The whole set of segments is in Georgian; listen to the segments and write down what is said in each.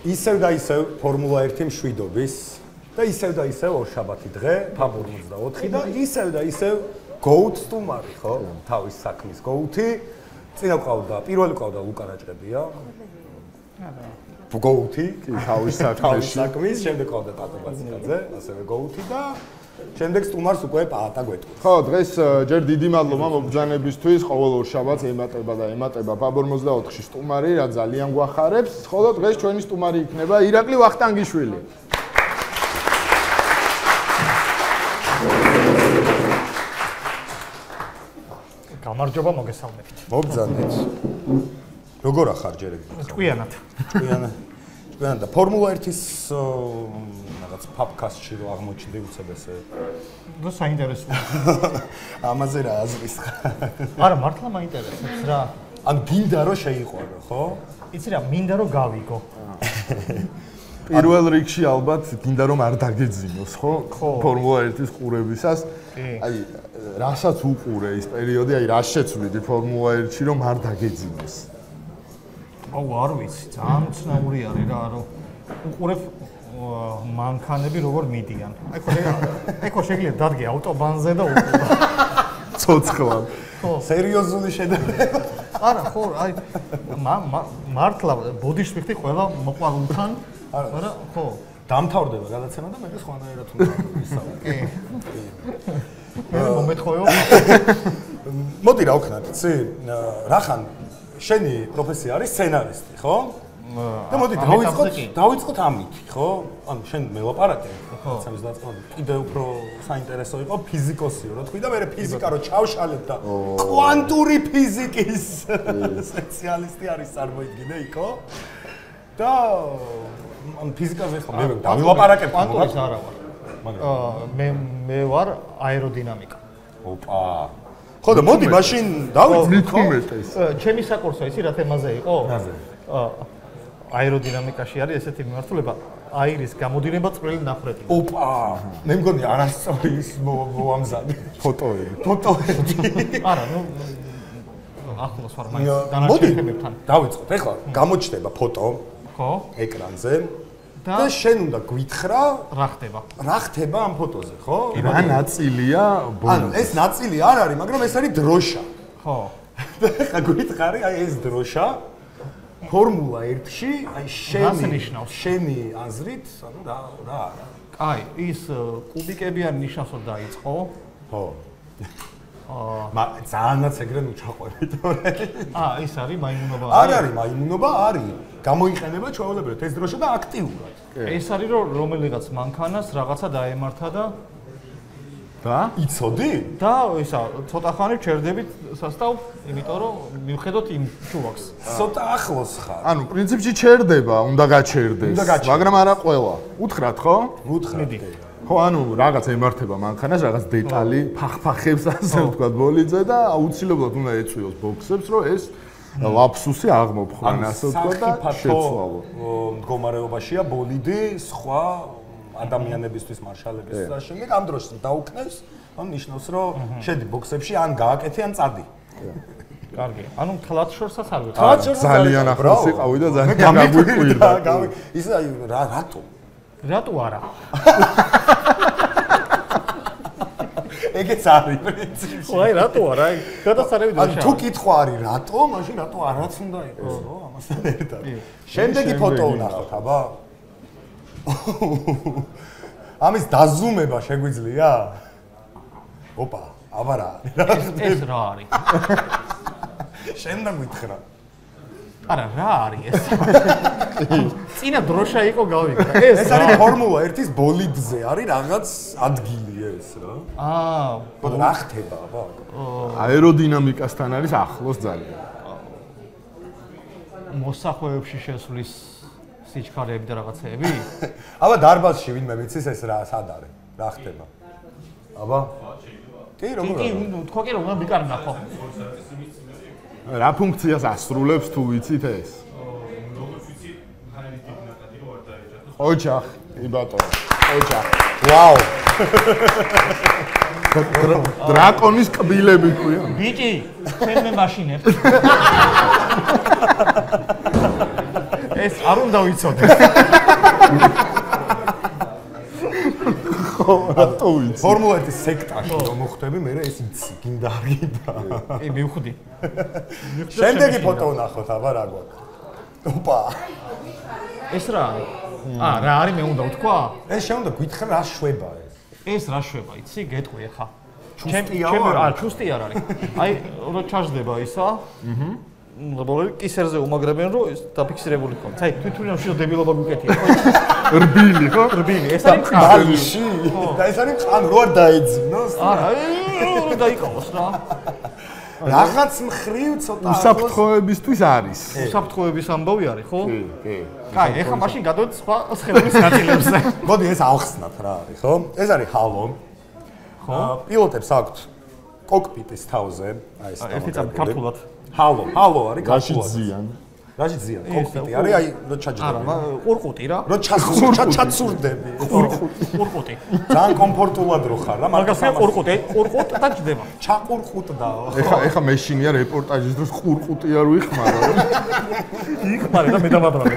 ისევ და ისევ ფორმულა 1 მშვიდობის და ისევ და ისევ ორშაბათი დღე ფაბურ 24 და ისევ და ისევ GOAT სტუმარი, ხო? თავის საქმის GOAT-ი. წინა ყავდა, პირველი ყავდა ლუკა რაჭყებია. GOAT-ი, თავის საქმის, შემდეგ ყავდა ტატო ბაციკაძე, ასევე GOAT-ი და შემდეგ სტუმარს უკვე პაატა გვეტყვის. ხო, დღეს ჯერ დიდი მადლობა მობრძანებისთვის, ყოველ ორშაბათს ემატება ფაბურ 24-ში სტუმარი, რა ძალიან გვახარებს. ხოლო დღეს ჩვენი სტუმარი იქნება ირაკლი ვახტანგიშვილი. გამარჯობა, მოგესალმებით. მობრძანეთ. როგორ ახარ ჯერ ეგ? ჭკვიანად. ჭკვიანად და ფორმულა 1-ის რაღაც პაპკასტში რო აღმოჩნდი უცებ ესე. და საინტერესოა. ამაზე რა აზრის ხარ? არა, მართლა მაინტერესებს რა. ანუ გინდა რომ შეიყვარო, ხო? იცი რა, მინდა რომ გავიგო. პირველ რიგში ალბათ გინდა რომ არ დაგეძინოს, ხო? ფორმულა 1-ის ყურებისას. აი, რასაც უყურე ის პერიოდი, აი, რა შეცვლიდი ფორმულა 1-ში რომ არ დაგეძინოს. აუ, არ ვიცი, ძალიან ცნაური არის რა, რომ უყურებ მანქანები როგორ მიდიან. აი ხო შეიძლება დადგე ავტობანზე და უყურე. ცოცხლად. ხო, სერიოზული შედარება. არა, ხო, აი მართლა ბოდიში ვიხდი ყველა მოყვარულთან. არა, ხო. დამთავრდება გადაცემა და მე სხვანაირად უნდა ვისაუბრო. კი. მე მომეთხოვეო. მოდი რა ვქნათ, იცი? რახან შენი პროფესია არის სცენარისტი, ხო? და მოდი დავიწყოთ ამით, ხო? ანუ შენ მელაპარაკე, სამის დაწყებამდე კიდევ უფრო საინტერესო იყო ფიზიკოსიო, რა თქვი და მე ფიზიკა რო ჩავშალებ და კვანტური ფიზიკის სპეციალისტი არის წარმოიდგინე იქო. და ან ფიზიკაზე ხო მე დავილაპარაკებ კვანტურის არა ვარ. მაგრამ მე ვარ აეროდინამიკა. ოპა. ხო და მოდი მაშინ დავიწყოთ. ჩემი საკურსო იცი რა თემაზე იყო? რაზე? აეროდინამიკაში არის ესეთი მიმართულება აირის გამოდინება წვრილი ნახრეთიდან. ოპა. მე მგონი არასწორი ის მოამზადე. ფოტოები. არა, ნუ ახლოს ვარ მაინც დანარჩენებთან. დავიწყოთ. ეხლა გამოჩნდება ფოტო. ხო? ეკრანზე. და შენ უნდა გვითხრა რა ხდება? რა ხდება ამ ფოტოზე, ხო? რა ნაწილია ბოლოს? ანუ ეს ნაწილი არ არის, მაგრამ ეს არის დროშა. ხო. და გვითხრი, აი ეს დროშა ფორმულა 1-ში, აი შენი აზრით, ანუ რა არა? აი, ის კუბიკები არ ნიშნავს რომ დაიწყო. ხო. ძალიანაც ეგრე უჩაყვებით. ის არის მაიმუნობა. არ არის მაიმუნობა, არის. გამოიყენება ჩვეულებრივად ეს დროშა და აქტიურად. ეს არის რომ რომელიღაც მანქანას რაღაცა დაემართა და იცოდი? და ისა ცოტა ხანი ჩერდებით სასტავ, იმიტომ რომ მივხედოთ იმ ჩუვაკს. ცოტა ახლოს ხარ. ანუ პრინციპში ჩერდება, უნდა გაჩერდეს, მაგრამ არა ყველა. უთხრათ, ხო? უთხრათ. ხო, ანუ რაღაც ემართება მანქანას, რაღაც დეტალი, ფახფახებს ასე ვთქვათ ბოლიძე და აუცილებლად უნდა ეწვიოს ბოქსებს, რომ ეს ლაფსუსი აღმოფხვრან ასე ვთქვათ და შეცვალო. მდგომარეობაშია ბოლიდი სხვა ადამიანებისთვის მარშალებისთვის და შემდეგ ამ დროს დაუქნევს, ან ნიშნავს რომ შედი ბოქსებში ან გააკეთე ან წადი. კარგი. ანუ თლად შორსაც არ ვიყავ. ძალიან ახლოს იყავი და ძალიან გაგვიკვირდა. ის აი რატო? რატო არა? ეგეც არის პრინციპში. ხო, აი რატო არა? აი გადასარევი დროშა. ანუ თუ კითხვა არის რატო, მაშინ რატო არაც უნდა იყოს, ხო, ამასთან ერთად. შემდეგი ფოტო ვნახოთ, აბა. ამის დაზუმება შეგვიძლია? ოპა, აბა რა. ეს რა არის? შენ და გითხრა. არა, რა არის ეს? წინა დროშა იყო გავიგე. ეს არის ფორმულა 1-ის ბოლიდზე, არის რაღაც ადგილი ეს რა. ბოლო რა ხდება, აბა? აეროდინამიკასთან არის ახლოს ძალიან. მოსახვეებში შესვლის სიჩქარეები და რაღაცეები? აბა დარბაზში ვინმე ვიცის ეს რა სად არის? რა ხდება? აბა? კი, როგორ არის? კი, თქვა კი რომ უნდა მიკარნა ხო? რა ფუნქციას ასრულებს თუ ვიცით ეს? ოჯახ, იბატონო, ოჯახ. ვაუ. დრაკონის კბილები ქვია. ბიჭი, ჩვენ მე მაშინებ. არ უნდა ვიცოდე. რატო ვიცი? ფორმულა 1-ის სექტაში რომ მოხვდები, მე ეს იცი, გინდა არ გინდა. კი, მივხვდი. შემდეგი ფოტო ვნახოთ, აბა რა გვაქვს. ოპა. ეს რა არის? რა არის მე უნდა ვთქვა? ეს შეუნდა გითხრა რა შვება ეს. ეს რა შვება, იცი? გეტყვი ახლა. ჩუსტია ჩუსტი არ არის. აი, რო ჩაჟდება ისა. ლაბორატორი კისერზე უმაგრებენ რომ ეს დაფიქსირებული ქონდეს. აი, თვითონ შევ დებილობა გუკეთია. რბილი ხო? რბილი. ეს არის ბალში. და ეს არის ყან რო არ დაეძინოს. არა, რო დაიყავოს რა. რაღაც მხრივ ცოტა უსაფრთხოებისთვის არის. უსაფრთხოების ამბავი არის, ხო? კი. კაი, ეხლა მაშინ გადავდეთ სხვა სხეულის ნაწილებზე. მოდი ეს ავხსნათ რა არის, ხო? ეს არის ჰალო. ხო? პილოტებს აქვთ კოკპიტის თავზე, აი ეს ერთი წამი ქართულად. ჰალო არის გაში ქართულად. ძიან. რაში ძიან? კოკპიტი არის, აი რო ჩაჯდები. არა, ყურყუტი რა. რო ჩაცურდები. ყურყუტი. ძალიან კომფორტულად რო ხარ რა, მაგას ყურყუტი და ჯდება. ჩაყურყუტდაო. ეხა მეშინია რეპორტაჟის დროს ყურყუტი არ ვიხმარო. იხმარე და მე დამადრაბე.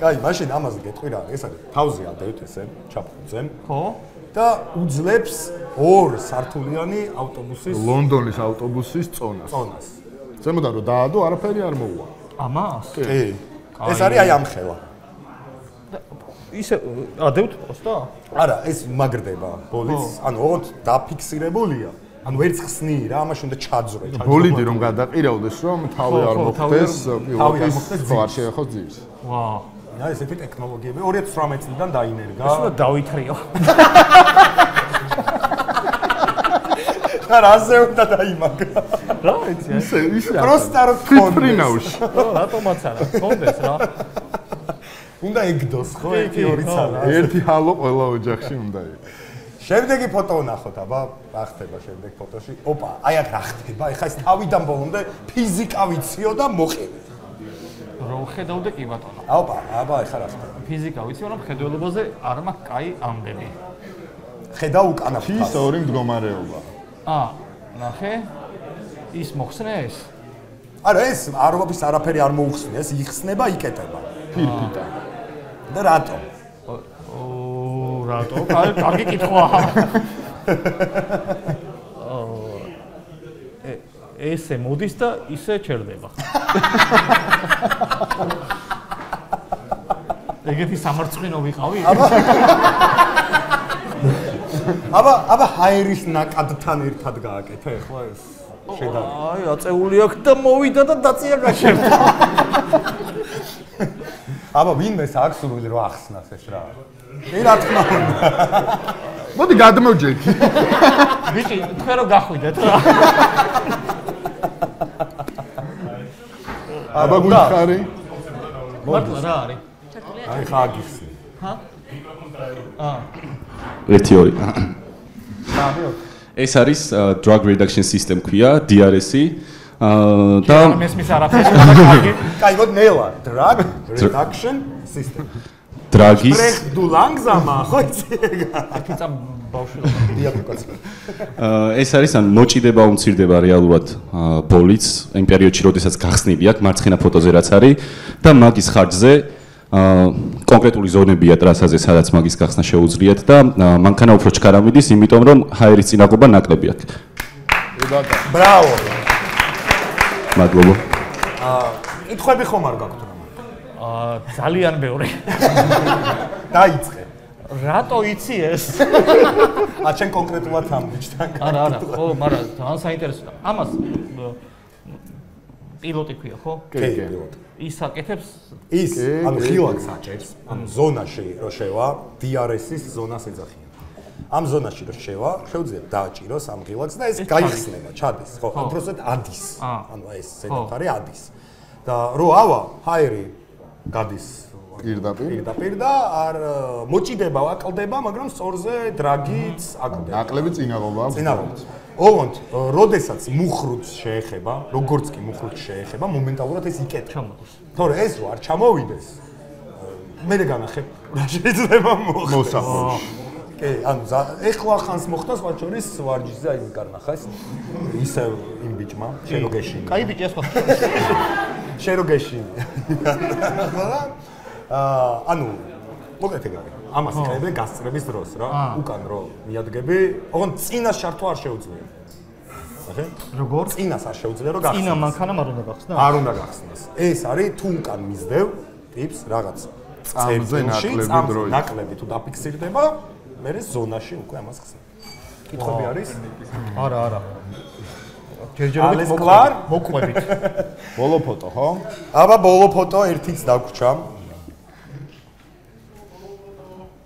კაი, მაშინ ამაზე გეტყვი რა, ეს არის თავზე ადევთ ესე, ჩაფხუძენ. ხო? და უძლებს 2 სართულიანი ავტობუსის ლონდონის ავტობუსის წონას. ზემოდან რომ დაადო, არაფერი არ მოუვა. ამას? კი. ეს არის აი ამ ხელა. ისე ადევთ პოსტა? არა, ეს მაგრდება ბოლიც, ანუ ოღონდ დაფიქსირებულია. ანუ ვერც ხსნი რა, ამაში უნდა ჩაძრე. ბოლიდი რომ გადაყირავდეს, რომ თავი არ მოხდეს, პილოტის ხო არ შეეხოს ძირს. ვაუ. და ესეთი ტექნოლოგიები 2018 წლიდან დაინერგა. ეს უნდა დავითრიო. და რაზე უნდა დაიმაგრა? რა ვიცი, ისე. პროსტა რო ფრინაუში. რატომაც არა, კონდეს რა. უნდა ეგდოს ხო, ერთი ორი ცალა. ერთი ჰალო ყველა ოჯახში უნდა იყოს. შემდეგი ფოტო ვნახოთ, აბა, რა ხდება შემდეგ ფოტოში? ოპა, აი აქ რა ხდება? ეხა ეს თავიდან ბოლომდე ფიზიკა ვიციო და მოყევი. რო ხედავდე კი ბატონო. აბა, ეხა რა ხდება? ფიზიკა ვიცი, მაგრამ ხედველობაზე არ მაქვს კაი ამდები. ხედავ უკანა ის ორი მდგომარეობა. ნახე. ის მოხსნეს? არა, ეს არაფერს არაფერი არ მოუხსნია, ეს იხსნება, იკეტება. ფირფიტა. და რატო? რატო? კარგი კითხვა. ესე მოდის და ისე ჩერდება. ეგეთი სამარცხვინო ვიყავი? აბა ჰაერის ნაკადთან ერთად გააკეთე ახლა ეს შედარება. აი, აწეული აქ და მოვიდა და დაწია გაშერდა. აბა ვინმეს აქვს სურვილი რომ ახსნას ეს რა? მე რა თქმა უნდა. მოდი გადმოვჯექი. ბიჭი, თქვენ რო გახვიდეთ რა. აბა გითხარი. მართლა რა არის? აი ხა აგიხსნი. ჰა? 1-2. ეს არის drug reduction system ქვია, DRS-ი. და მესმის არაფერი და კარგი. კაი, მოდ ნელა, drug reduction system. დრაგის Sprech du langsamer, ხო იცი? ერთი წამ ბავშვობა. დიაბეტიკაც. ეს არის ან მოჭიდება უმცირდება რეალურად ბოლიც იმ პერიოდში, როდესაც გახსნილი აქვს მარცხენა ფოტოზე რაც არის და მაგის ხარჯზე კონკრეტული ზონებია ტრასაზე, სადაც მაგის გახსნა შეუძლიათ და მანქანა უფრო ჩქარა მიდის, იმიტომ რომ ჰაერის წინაღობა ნაკლები აქვს. ბრავო. მადლობა. კითხვები ხომ არ გაქვთ რა? ძალიან ბევრი. დაიწყე. რატო იცი ეს? ჩემ კონკრეტულად ამ ბიჭთან. არა, ხო, მაგრამ ძალიან საინტერესოა. ამას პილოტი ქვია, ხო? კი, პილოტი. ის აკეთებს ის, ანუ ხილაკს აჭერს, ანუ ზონაში რო შევა, DRS-ის ზონას ეძახიან. ამ ზონაში რო შევა, შეუძლია დააჭიროს ამ ხილაკს და ეს გაიხსნება, ჩადის, ხო? უბრალოდ ადის. ანუ ეს ზედაფარი ადის. და რო ავა, ჰაერი გადის პირდაპირ და არ მოჭიდება, აკლდება, მაგრამ სწორზე დრაგიც აკლდება. ნაკლები წინაღობა აქვს. წინაღობა. ოღონდ, როდესაც მუხრუც შეეხება, როგორც კი მუხრუც შეეხება, მომენტალურად ეს იკეტება. ჩამოდის. თორე ეს რო არ ჩამოვიდეს, მე განახებ, რა შეიძლება მოხდეს. კი, ანუ ეხლა ხანს მოხდა სხვა შორის ვარჯიშზე აი გარნახა ეს ისე იმ ბიჭმა შენ რო გეშინი. კაი ბიჭი ეს ხო. შენ რო გეშინი. ანუ მოგეთ ეგარი. ამას ხებენ გასწრების დროს რა. უკან რო მიადგები, ოღონდ წინას ჩართვა არ შეუძლია. ახლა როგორ? წინას არ შეუძლია რომ გახსნას. წინა მანქანამ არ უნდა გახსნა? არ უნდა გახსნას. ეს არის თუ უკან მისდევ ტიპს რაღაც წამზე ნაკლები თუ დაფიქსირდება, მე ზონაში უკვე ამას ხსნა. კითხვები არის? არა. ჯერჯერობით მოყვებით. ბოლო ფოტო, ხო? აბა ბოლო ფოტო ერთიც დაგვრჩა.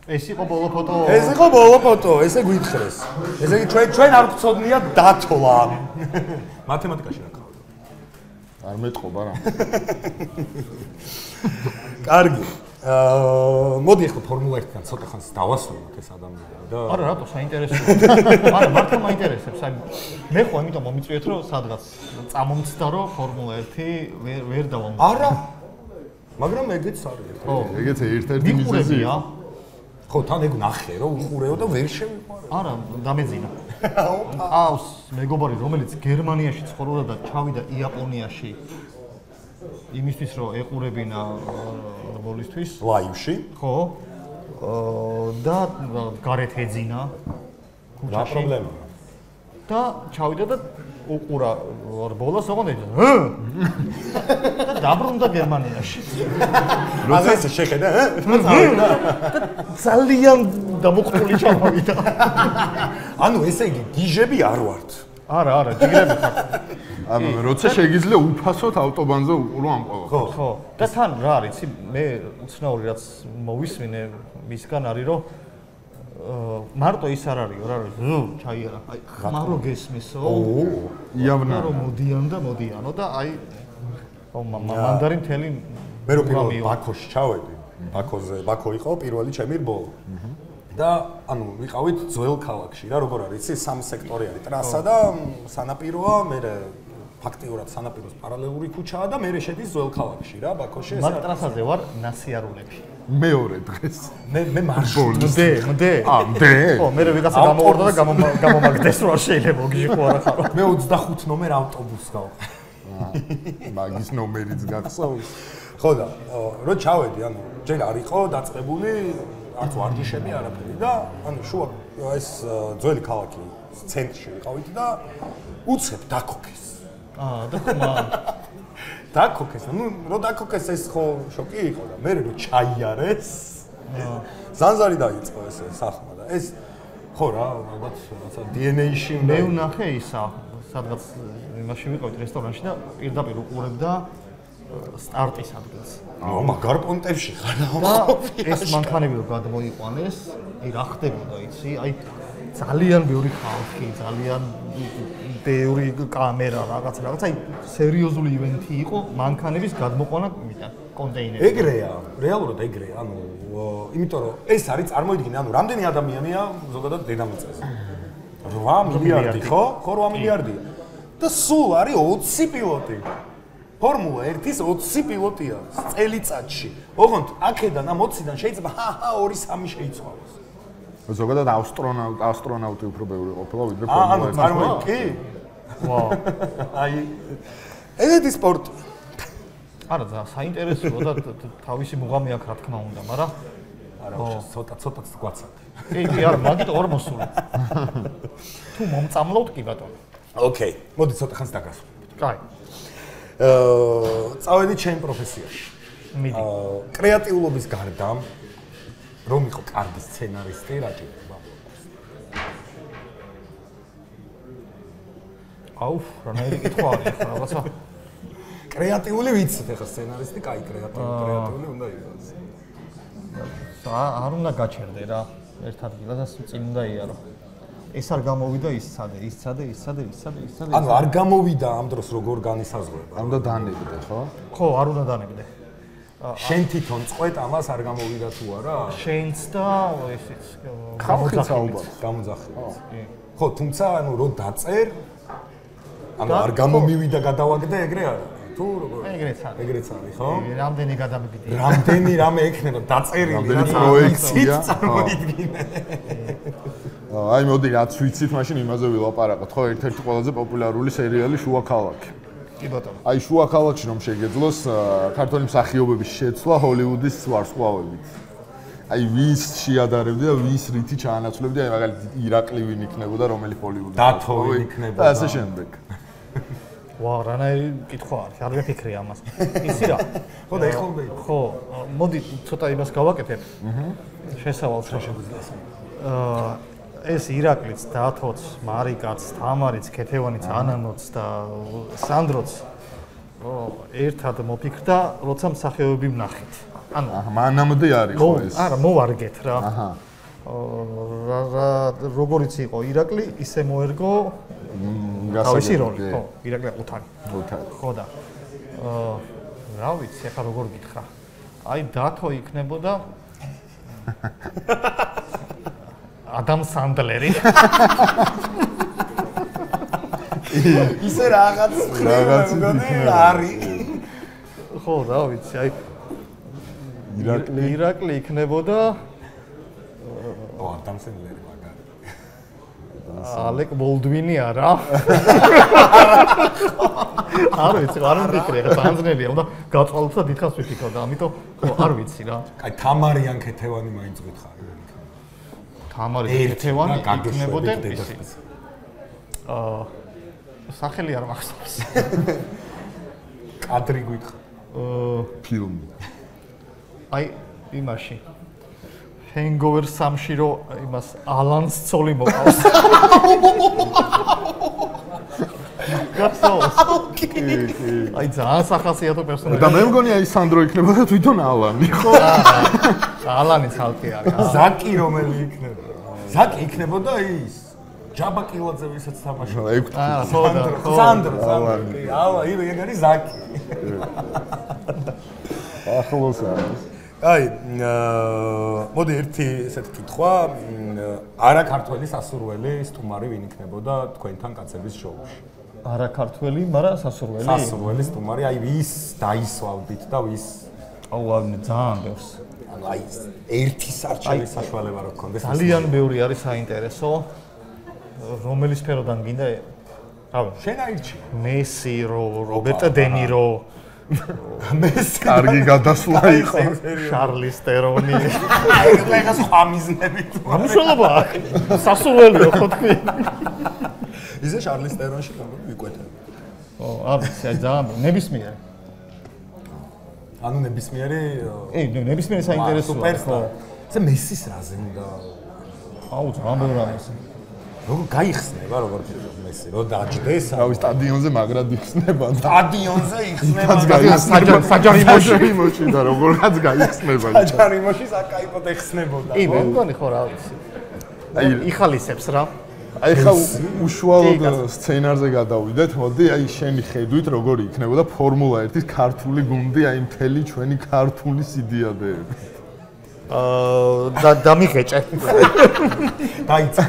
ეს იყო ბოლო ფოტო. ეს იყო ბოლო ფოტო, ესე გვითხრეს. ესე იგი ჩვენ არ გვწოდნია დათვლა. მათემატიკაში რა ქალა? არ მეტყობა რა. კარგი. მოდი ახლა ფორმულა 1-თან ცოტა ხანს დავასრულოთ ეს ადამიანები და არა რატო საინტერესოა. არა მართლა მაინტერესებს. აი მე ხო ამიტომ მომიწვიეთ რომ სადღაც წამომცდა რომ ფორმულა 1 ვერ დავამბობ. არა. მაგრამ ეგეც არის. ხო, ეგეც ერთ-ერთი მიზეზია. ხო, თან ეგ ნახე რომ უყურეო და ვერ შევიყვარე. არა, დამეძინა. ყავს მეგობარი რომელიც გერმანიაში ცხოვრობდა და ჩავიდა იაპონიაში. იმისთვის რომ ეყურებინა ბოლისთვის ლაივში. ხო. და გარეთ ეძინა რა პრობლემაა? და ჩავიდა და უყურა ბოლოს ოღონდ და დაბრუნდა გერმანიაში. როცა ეს შეხედა, ძალიან დამოყრული ჩავიდა. ანუ ესე იგი გიჟები არ ვართ. არა, ჯიგრები ხარ. ანუ როცა შეგიძლია უფასოდ ავტობანზე უყურო ამ ყოველს. ხო. და თან რა არის, მე უცნაური რაც მოვისმინე მისგან არის რომ მარტო ის არ არისო რა ჩაიარა. აი ხმარო გესმისო. იავნა რომ მოდიანო და აი მანდარი მთელი მე რო პირველ ბაქოში ჩავედი. ბაქო იყო პირველი ჩემი რბოლა. და ანუ ვიყავით ძველ ქალაქში რა როგორ არის იცი სამი სექტორი არის ტრასა და სანაპიროა მე ფაქტიურად სანაპიროს პარალელური ქუჩაა და მე შედის ძველ ქალაქში რა ბაქოში ეს ტრასაზე ვარ ნასიარულებში მეორე დღეს მე მარშრუტი მდე მდე ხო მე ვიღაცა გამოვარდა და გამომაგდეს რა შეიძლება გიჟიყო არა ხარ მე 25 ნომერ ავტობუსს გავყავ მაგის ნომერიც გახსოვს ხო და რო ჩავედი ანუ ჯერ არ იყო დაწყებული არც ვარჯიშები არაფერი და ანუ შუა ეს ძველი ქალაქი ცენტრში ვიყავით და უცებ დაქოქეს და ხმა დაქოქეს ნუ რო დაქოქეს ეს ხო შოკი იყო და მე რო ჩაიარეს ზანზარი დაიწყო ეს სახმა და ეს ხო რა ალბათ რაცა DNA-ში მე ვნახე ისა სადღაც იმაში ვიყავით რესტორანში და პირდაპირ უყურებდა სტარტის ადგილს. მაგარ პონტებში ხარ და ეს მანქანები რო გადმოიყვანეს, აი რა ხდებოდა იცი? აი ძალიან ბევრი ხალხი, ძალიან ბევრი კამერა, რაღაც, აი სერიოზული ივენთი იყო მანქანების გადმოყვანა იმიდან, კონტეინერში. ეგრეა, რეალურად ეგრეა, ანუ იმიტომ რომ ეს არის წარმოიდგინე, ანუ რამდენი ადამიანია ზოგადად დედამიწაზე? 8 მილიარდი, ხო? 8 მილიარდია. და სულ არის 20 პილოტი. ფორმულა 1-ის 20 პილოტია წელიწადში. ოღონდ აქედან ამ 20-დან შეიძლება 2-3 შეიცვალოს. ზოგადად ასტრონავტი უფრო ბევრი ყოფილა ვიდრე ფორმულა 1. წარმოიდგინე? ვაუ. აი ეგეთი სპორტი. არა, საინტერესოა და თავისი მუღამი აქვს რა თქმა უნდა, მაგრამ არა, ცოტაც გვაცადე. კი, არა, მაგით ორ მოსული. თუ მომწამლავთ კი ბატონო. ოკეი, მოდი ცოტა ხანს დაგასვლა. კაი. წავედი ჩემ პროფესიაში. მიდი. კრეატიულობის გარდა რომ იყო კარგი სცენარისტი, რა ჭირდება? აუ, რანაირი კითხვა არის ხო რაღაცა? კრეატიული ვიცით ახლა სცენარისტი, კაი კრეატიული უნდა იყოს. არ უნდა გაჩერდე რა, ერთ ადგილას წინ უნდა იარო. ეს არ გამოვიდა ისცადე. ანუ არ გამოვიდა ამ დროს როგორ განისაზღვრება? არ უნდა დანებდე, ხო? ხო, არ უნდა დანებდე. შენ თვითონ წყვეტ ამას არ გამოვიდა თუ არა? შენც და ესეც ხალხიც ალბათ გამოძახილიც. ხო, თუმცა ანუ რო დაწერ ანუ არ გამომივიდა გადავაგდე ეგრე არა. თუ როგორ? ეგრეც არის, ხო? რამდენი გადამიგდია. რამდენი რამე ექნება დაწერილი, რამდენი პროექცია წარმოიდგინე. აი მოდი რაც ვიცით, მაშინ იმაზე ვილაპარაკოთ, ხო, ერთ-ერთი ყველაზე პოპულარული სერიალი შუა ქალაქი. კი ბატონო. აი შუა ქალაქში რომ შეგეძლოს ქართული მსახიობების შეცვლა ჰოლივუდის ვარსკვლავებით. აი ვის შეადარებდი და ვის რითი ჩაანაცვლებდი, აი მაგალითად ირაკლი ვინ იქნებოდა, რომელი ჰოლივუდის დათო ვინ იქნებოდა. და ასე შემდეგ. ვა, რანაირი კითხვა არის, არ ვიფიქრე ამას. ისი რა. ხო და ეხლა ხო, მოდი ცოტა იმას გავაკეთებ. შესავალს შეგვიძლია. ეს ირაკლიც, დათოც, მარიკაც, თამარიც, ქეთევანიც, ანანოც და სანდროც ერთად მოფიქრდა, როცა მსახიობები ვნახეთ. ანუ მანამდე არის ხო ეს? არა, მოვარგეთ რა. აჰა. როგორიც იყო ირაკლი, ისე მოერგო თავისი როლი, ხო, ირაკლი ყუთანი. ხო და რა ვიცი, ახლა როგორ გითხრა. აი დათო იქნებოდა ადამ სანდლერი. ისე რაღაც მგონი არის. ხო, რა ვიცი, აი ირაკლი იქნებოდა ადამ სანდლერი მაგარი. ალეკ ბოლდვინი არა. არ ვიცი, არ ვიფიქრე, ხა ძანძნელია, უნდა გაწვალოთ და დიდხანს ვიფიქრე და ამიტომ ხო, არ ვიცი რა. აი თამარი ან ქეთევანი მაინც გითხარი. თამარი ქეთევანი იქნებოდნენ ისი. სახელი არ მახსოვს. კადრი გითხარ. ფილმი. აი იმაში Hangover 3-ში რო იმას ალანს ცოლი მოყავს. გასაოს. აი ძალიან სახასიათო პერსონაჟია. და მე მგონი აი სანდრო იქნებოდა თვითონ ალანი, ხო? ალანი ცალკე არის. ზაკი რომელი იქნება? ზაკი იქნებოდა ის ჯაბა კილაძე ვისაც თამაშობდა. სანდრო. ალა, ეგ არის ზაკი. ახლოს არის. აი, მოდი ერთი ესეთი კითხვა, არა ქართველი სასურველი სტუმარი ვინ იქნებოდა თქვენთან კაცების შოუში? არა ქართველი, მაგრამ სასურველი. სასურველი სტუმარი, აი ვის დაისვავდით და ვის აუ, ძალიან ბევრს. ანუ აი ერთი სარჩელის საშუალება რო გქონდეს. ძალიან ბევრი არის საინტერესო. რომელი სფეროდან გინდა? რავი, შენ აირჩი. მესი, რობერტ დენირო, მესი კარგი გადასვლა იყო. შარლის ტერონი. ეგ სხვა მიზნებით. ამუშავება სასურველია ხო თქვი? ისე შარლის ტერონში ვიკვეთებ. ო, არ ვიცი, ძალიან ნებისმიერი. ანუ ნებისმიერი ნებისმიერი საინტერესოა ხო? ესე მესის რაზე უნდა? აუ, ძალიან ბევრი არის. როგორ გაიხსნება როგორ მესი, რო დაჯდეს? რავი, სტადიონზე მაგრად იხსნება. სტადიონზე იხსნება. საჯარიმოში და როგორღაც გაიხსნება. საჯარიმოში საკაიფოდ ეხსნებოდა. კი, მე მგონი ხო რა ვიცი. აი, იხალისებს რა. აი ხა უშუალოდ სცენარზე გადავიდეთ, მოდი აი შენი ხედვით როგორი იქნებოდა ფორმულა 1-ის ქართული გუნდი აი მთელი ჩვენი ქართული სიდიადეები. დამიხეჭე. დაიწყე.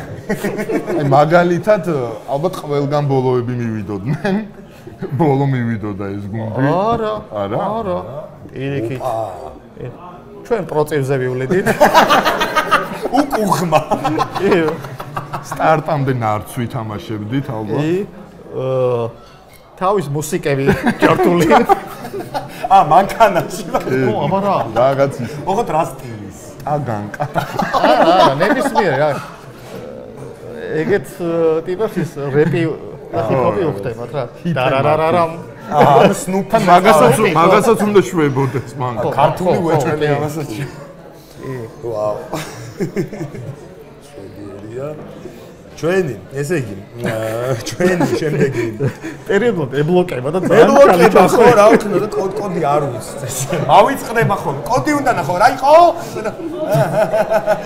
აი მაგალითად ალბათ ყველგან ბოლოები მივიდოდნენ. ბოლო მივიდოდა ეს გუნდი. არა. პირიქით. ჩვენ პროცესზე ვივლედით. უკუღმა. სტარტამდე ნარც ვითამაშებდით ალბათ. თავის მუსიკები ქართული. მანქანაში. აბა რა. რაღაც ის. ოღონდ რა სტილის? აგანკა. არა, ნებისმიერი რა. ეგეთ ტიპებს ის რეპი ნახიფობი უხდებათ რა. დარარარარამ. ანუ სნუპი მაგასაც უნდა შვებოდეს მან. ქართული უეჭველი ამასაც. ვაუ. შეგერია. ჩვენი, ესე იგი, ჩვენი შემდეგი პერიოდულად ებლოკება და ებლოკება ხო რა ვქნა და კოდი არ ვიცი. ავიწყდება ხო? კოდი უნდა ნახო, რა იყო?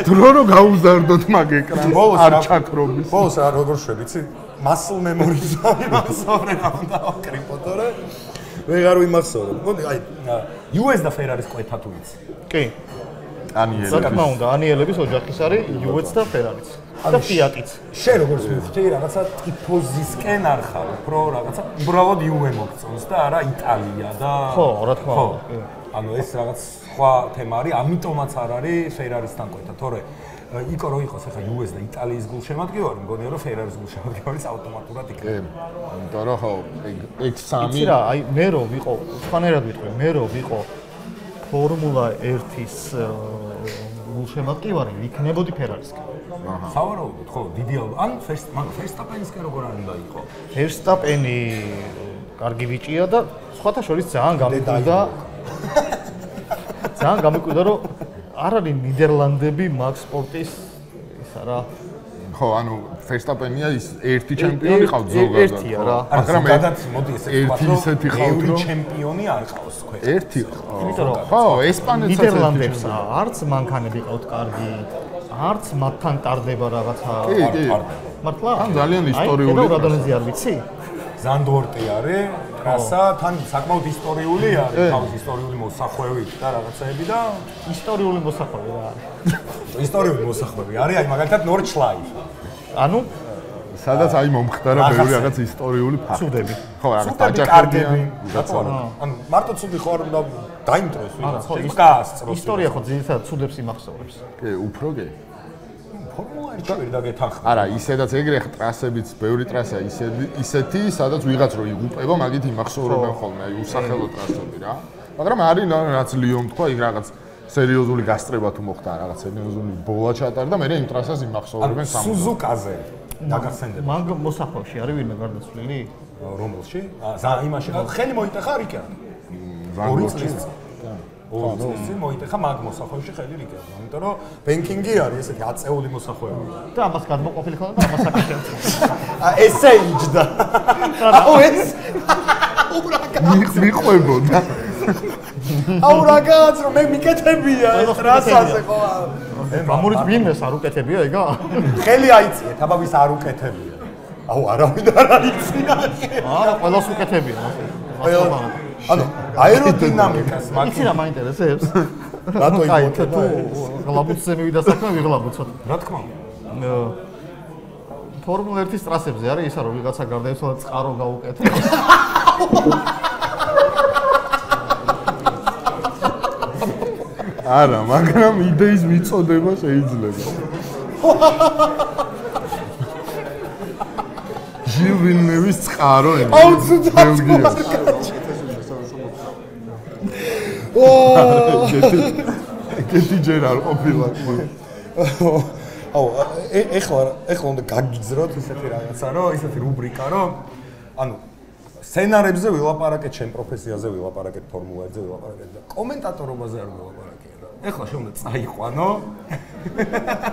დრო რო გაუზარდოთ მაგ ეკრანს არ ჩაქრობის. ბოლოს რა როგორ შვებიცი? muscle memory-ს ამასორება უნდა ვაკრიფოთ რა. ვეღარ ვიმახსოვრებ. მოდი აი US და Ferrari-s კვეთა თუ იცი. კი. ანიელების. საკმა უნდა ანიელების ოჯახის არის US და Ferrari-ც. და Fiat-იც. შენ როგორც მივხვდი, რაღაცა ტიპოზისკენ არ ხარ, უფრო რაღაცა უბრალოდ UE მოგწონს და არა იტალია და ხო, რა თქმა უნდა. ანუ ეს რაღაც სხვა თემა არის, ამიტომაც არ არის Ferrari-სთან კვეთა, თორე იკო რო იყოს ახლა US და იტალიის გულშემატკივარი, მგონია რომ Ferrari-ის გულშემატკივარიც ავტომატურად იქნება. იმიტომ რომ ხო, X3 იცი რა, აი მე რო ვიყო, სხვანაირად ვიტყვი, მე რო ვიყო Formula 1-ის გულშემატკივარი, იქნებოდი Ferrari-სკენ. სავარაუდოდ, ხო, დიდი ან Verstappen-ისკენ როგორ არ უნდა იყო? Verstappen-ი კარგი ბიჭია და სხვათა შორის ძალიან გამიკვირდა. ძალიან გამიკვირდა, რომ არ არის ნიდერლანდები Max Sport-ის ისა რა. ხო, ანუ Verstappen-ია ის ერთი ჩემპიონი ყავთ ზოგადად. ერთია რა. მაგრამ გადაც მოდი ესე ვთქვათ, რომ ისეთი ყავთ, რომ ჩემპიონი არ ყავს თქვენ. ერთი იმიტომ რომ ხო, ესპანეთსაც ნიდერლანდებს არც მანქანები ყავთ კარგი, არც მათთან ტარდება რაღაცა. კი. მართლა? ან ძალიან ისტორიული. აი, რადონეზე არ ვიცი? ზანდვორტი არის, ტრასა, თან საკმაოდ ისტორიული არის, თავის ისტორიული მოსახვევით და რაღაცეები და ისტორიული მოსახვევი რა არის. ისტორიული მოსახვევი არის, აი მაგალითად Nordschleife. ანუ სადაც აი მომხდარა ბევრი რაღაც ისტორიული ფაქტი. ცუდები. ხო, რაღაც დაჯახებები. დაჭარბები. ანუ მარტო ცუდი ხო არ უნდა დაიმტროს ვიღაც. ხო, გასწროს. ისტორია ხო ძირითადად ცუდებს იმახსოვრებს. კი, უფრო კი. ფორმულა 1-ში ვერ დაგეთანხმდა. არა, ისედაც ეგრე ხა ტრასებიც, ბევრი ტრასაა ისეთი, სადაც ვიღაც რო იღუპება, მაგით იმახსოვრებენ ხოლმე, აი უსახელო ტრასები რა. მაგრამ არის რაც ლიონ თქვა, იქ რაღაც სერიოზული გასწრება თუ მოხდა, რაღაც სერიოზული ბოლა ჩატარდა, მე იმ ტრასას იმახსოვრებენ სამ. სუზუკაზე დაგახსენდება. მაგ მოსახვევში არის ვინმე გარდაცვლილი? რომელში? იმაში ხელი მოიტეხა რიკა. ორი წლის მოიტეხა მაგ მოსახვევში ხელი რიკა. იმიტომ რომ ბენკინგი არის ესეთი აწეული მოსახვევი. და ამას გადმოყოფილი ხონდა და ამას აკეთებდა. ესე იჯდა. აუ ეს მიყვებოდა. აუ რაღაც რომ მე მიკეთებია ეს ტრასაზე ხო. გამორიც ვინმეს არ უკეთებია ეგა? ხელი აიწიე, თაბავის არ უკეთებია. აუ არავინ არ აიწია. არა, ყველას უკეთებია. ანუ აეროდინამიკას იცი რა მაინტერესებს? რატო აი, იბოთება თუ ღლაბუცზე მივიდა საქმე, ვიღლაბუცოთ. რა თქმა უნდა. ფორმულა 1-ის ტრასებზე არის ისა, რომ ვიღაცა გარდაეცვალა წყარო გაუკეთებს. არა, მაგრამ იდეის მიწოდება შეიძლება. ჟილ ვილნევის წყარო ენი. აუ ცუდად. კეთი ჯერ არ ყოფილა. აუ ეხლა უნდა გაგიძროთ ისეთი რაღაცა, რომ ისეთი რუბრიკა, რომ ანუ სცენარებზე ვილაპარაკეთ, ჩემ პროფესიაზე ვილაპარაკეთ, ფორმულა 1-ზე ვილაპარაკეთ და კომენტატორობაზე არ ვილაპარაკეთ. ეხლა შეუნდა წაიყვანო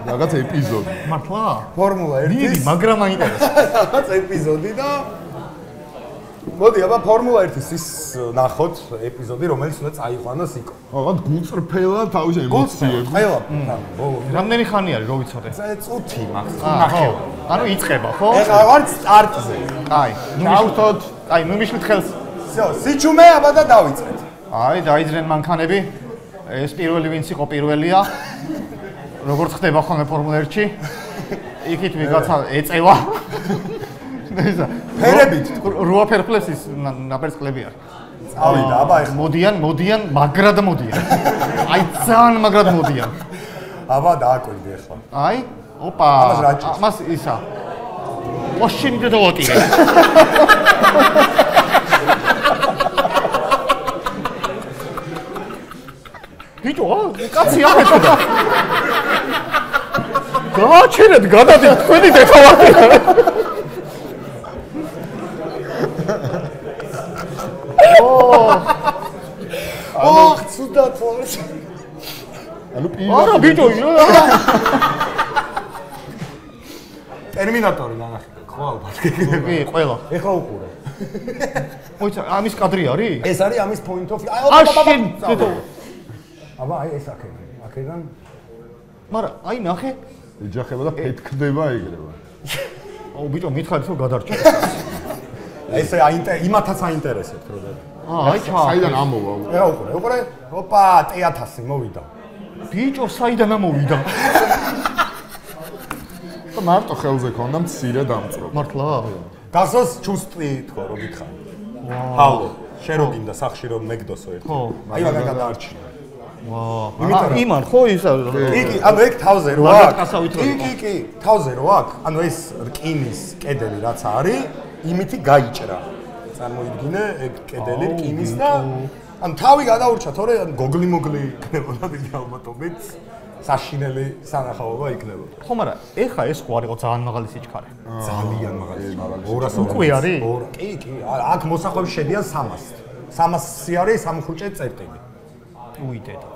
რაღაც ეპიზოდი. მართლა? ფორმულა 1-ის მაგრამ მაინტერესებს. რაღაც ეპიზოდი და მოდი, აბა ფორმულა 1-ის ის ნახოთ ეპიზოდი, რომელიც უნდა წაიყვანოს იქ. რაღაც გულწრფელა თავის ემოციებს. ყველა. რამდენი ხანი არის, რო ვიცოდე? წუთი მაქვს. ნახე. ანუ იწყება, ხო? ეხლა ვარ სტარტზე. აი, ჩავთოთ. აი, ნუ მიშლით ხელს. всё, სიჩუმე აბა და დავიწყეთ. აი, დაიძრენ მანქანები. ეს პირველი ვინც იყო პირველია. როგორც ხდება ხოლმე ფორმულა 1-ში. იქით ვიღაცა ეწევა. ესა ფერებით როა ფერფლესის ნაპერწკლები არის. წავიდა, აბა ეხლა. მოდიან, მაგრად მოდიან. აი, ძალიან მაგრად მოდიან. აბა დააკვირდი ეხლა. აი, ოპა. ამას ისა. მაშინ გადავატირე. ბიჭო, კაცი აღეჭდა. გააჩერეთ, გადადით, თქვენი დეთავატირე. ოხ, ცუდად ვარ. ანუ არა, ბიჭო, ტერმინატორი ნანახი. ხო, ალბათ. კი, ყველა. ეხლა უყურე. მოიცა, ამის კადრი არის? ეს არის ამის point of view. აშენ, ბიჭო. აბა აი ეს აქედან. მაგრამ აი ნახე. ეჯახება და ფეთქდება ეგრევა. აუ ბიჭო, მითხარით რომ გადარჩა. ესე იმათაც აინტერესებთ, რომ აი ჩა. საიდან ამოვა? ეხლა უყურე. ოპა, T1000 მოვიდა. ბიჭო, საიდან ამოვიდა? და მარტო ხელზე ქონდა მცირე დამწრო. მართლა? გასოს ჩუსტი თქო რომ გითხარ. ჰალო, შენ რო გინდა სახში რომ მეგდოსო ერთი. ხო. აი მაგა გადაარჩინა. ვაა. იმან ხო ისა კი, ანუ ეგ თავზე რო აქვს. კი, თავზე რო აქვს. ანუ ეს რკინის კედელი რაც არის, იმითი გაიჭრა. წარმოიდგინე ეგ კედელი რკინის და ანუ თავი გადაურჩა, თორე გოგლი მოგლი იქნებოდა დიდი ალბათობით. საშინელი სანახაობა იქნებოდა. ხო, მაგრამ ეხა ეს ხო არისო ძალიან მაღალი სიჩქარე. ძალიან მაღალი სიჩქარე. 200 უკვე არის? კი, აქ მოსახლეობის შედიან 300. 300 არის სამხუჭე წერტილი. უიდედა.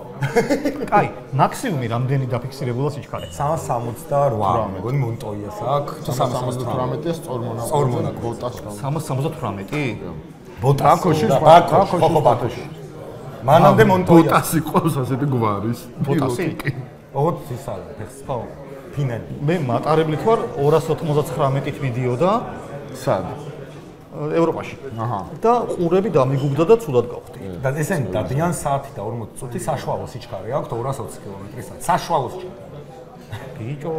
კაი, მაქსიმუმი რამდენი დაფიქსირებულა სიჩქარე? 368. მეგონი მონტოიას აქვს. 378-ია სწორმონაკო ბოტას. 378? ბოტაში, ბაკოში. მანამდე მონტოია. ბოტასი ყავს ასეთი გვარის. ბოტასი? 20 ის არის ეს. ხო. ფინალი. მე მატარებლით ვარ 299-ით მიდიოდა. სად? ევროპაში. აჰა. და ყურები დამიგუბდა და ცუდად გავხდი. და ესენი დადიან საათი და 40 წუთი საშუალო სიჩქარე აქვს 220 კმ/სთ. საშუალო სიჩქარე. ბიჭო.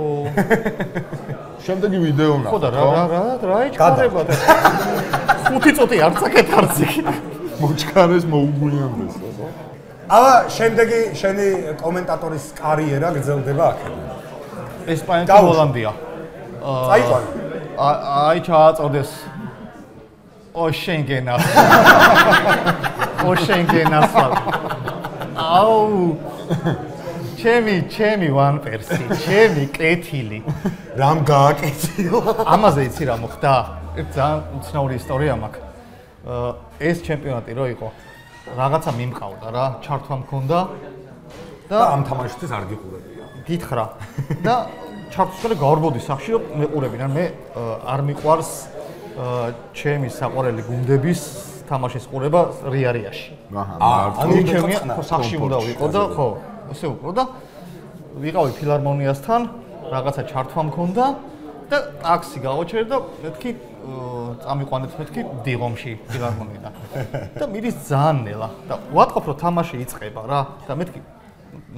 შემდეგი ვიდეო ნა. ხო და რა იჩქარება და 5 წუთი არ წაკეთ არცი. მოჩქარეს მოუგვიანდეს. აბა შემდეგი შენი კომენტატორის კარიერა გრძელდება აქედან. ესპანეთი და ჰოლანდია. წაიყვან. აი ჩააწოდეს. ოშენგენას. ოშენგენას. აუ. ჩემი ვანპერსი, ჩემი კეთილი. რამ გააკეთიო? ამაზე იცი რა მოხდა? ძალიან უცნაური ისტორია მაქვს. ეს ჩემპიონატი რო იყო, რაღაცა მიმყავდა რა, ჩართვა მქონდა და ამ თამაშისთვის არ გიყურებია. გითხრა. და ჩართვისგან გავარბოდი სახში რომ მეყურებინან, მე არ მიყვარს ჩემი საყვარელი გუნდების თამაშის ყურება რიარიაში. ანუ ჩემი სახში უნდა ვიყო და ხო, ესე ვიყო და ვიყავი ფილარმონიასთან, რაღაცა ჩართვა მქონდა და ტაქსი გავაჩერე და მეთქი წამიყვანეთ მეთქი დიღომში ფილარმონიიდან. და მიდის ძალიან ნელა და ვატყობ რომ თამაში იწყება რა და მეთქი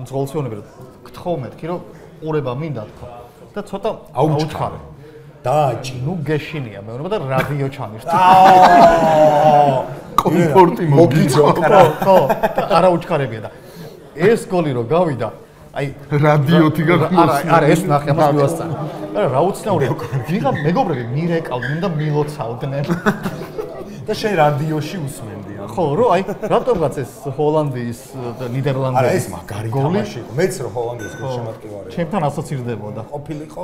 მძღოლციონები რომ გთხოვ მეთქი რომ ყურება მინდა თქო და ცოტა აუჩქარე. დააჭი. ნუ გეშინია მეუბნება და რადიო ჩამირთე. კომფორტი მოგიძო. ხო, არა უჩქარებია და ეს გოლი რო გავიდა, აი რადიოთი გაგმოსნა. არა, ეს ნახე ამას მივასწარი. არა, რა უცნაურია. ვიღა მეგობრები მირეკავდნენ და მილოცავდნენ. და შენ რადიოში უსმენდია. ხო, რო აი, რატომღაც ეს ჰოლანდიის და ნიდერლანდის არა, ეს მაგარი თამაში იყო. მეც რო ჰოლანდიის გულშემატკივარი. ჩემთან ასოცირდებოდა. ყოფილიყო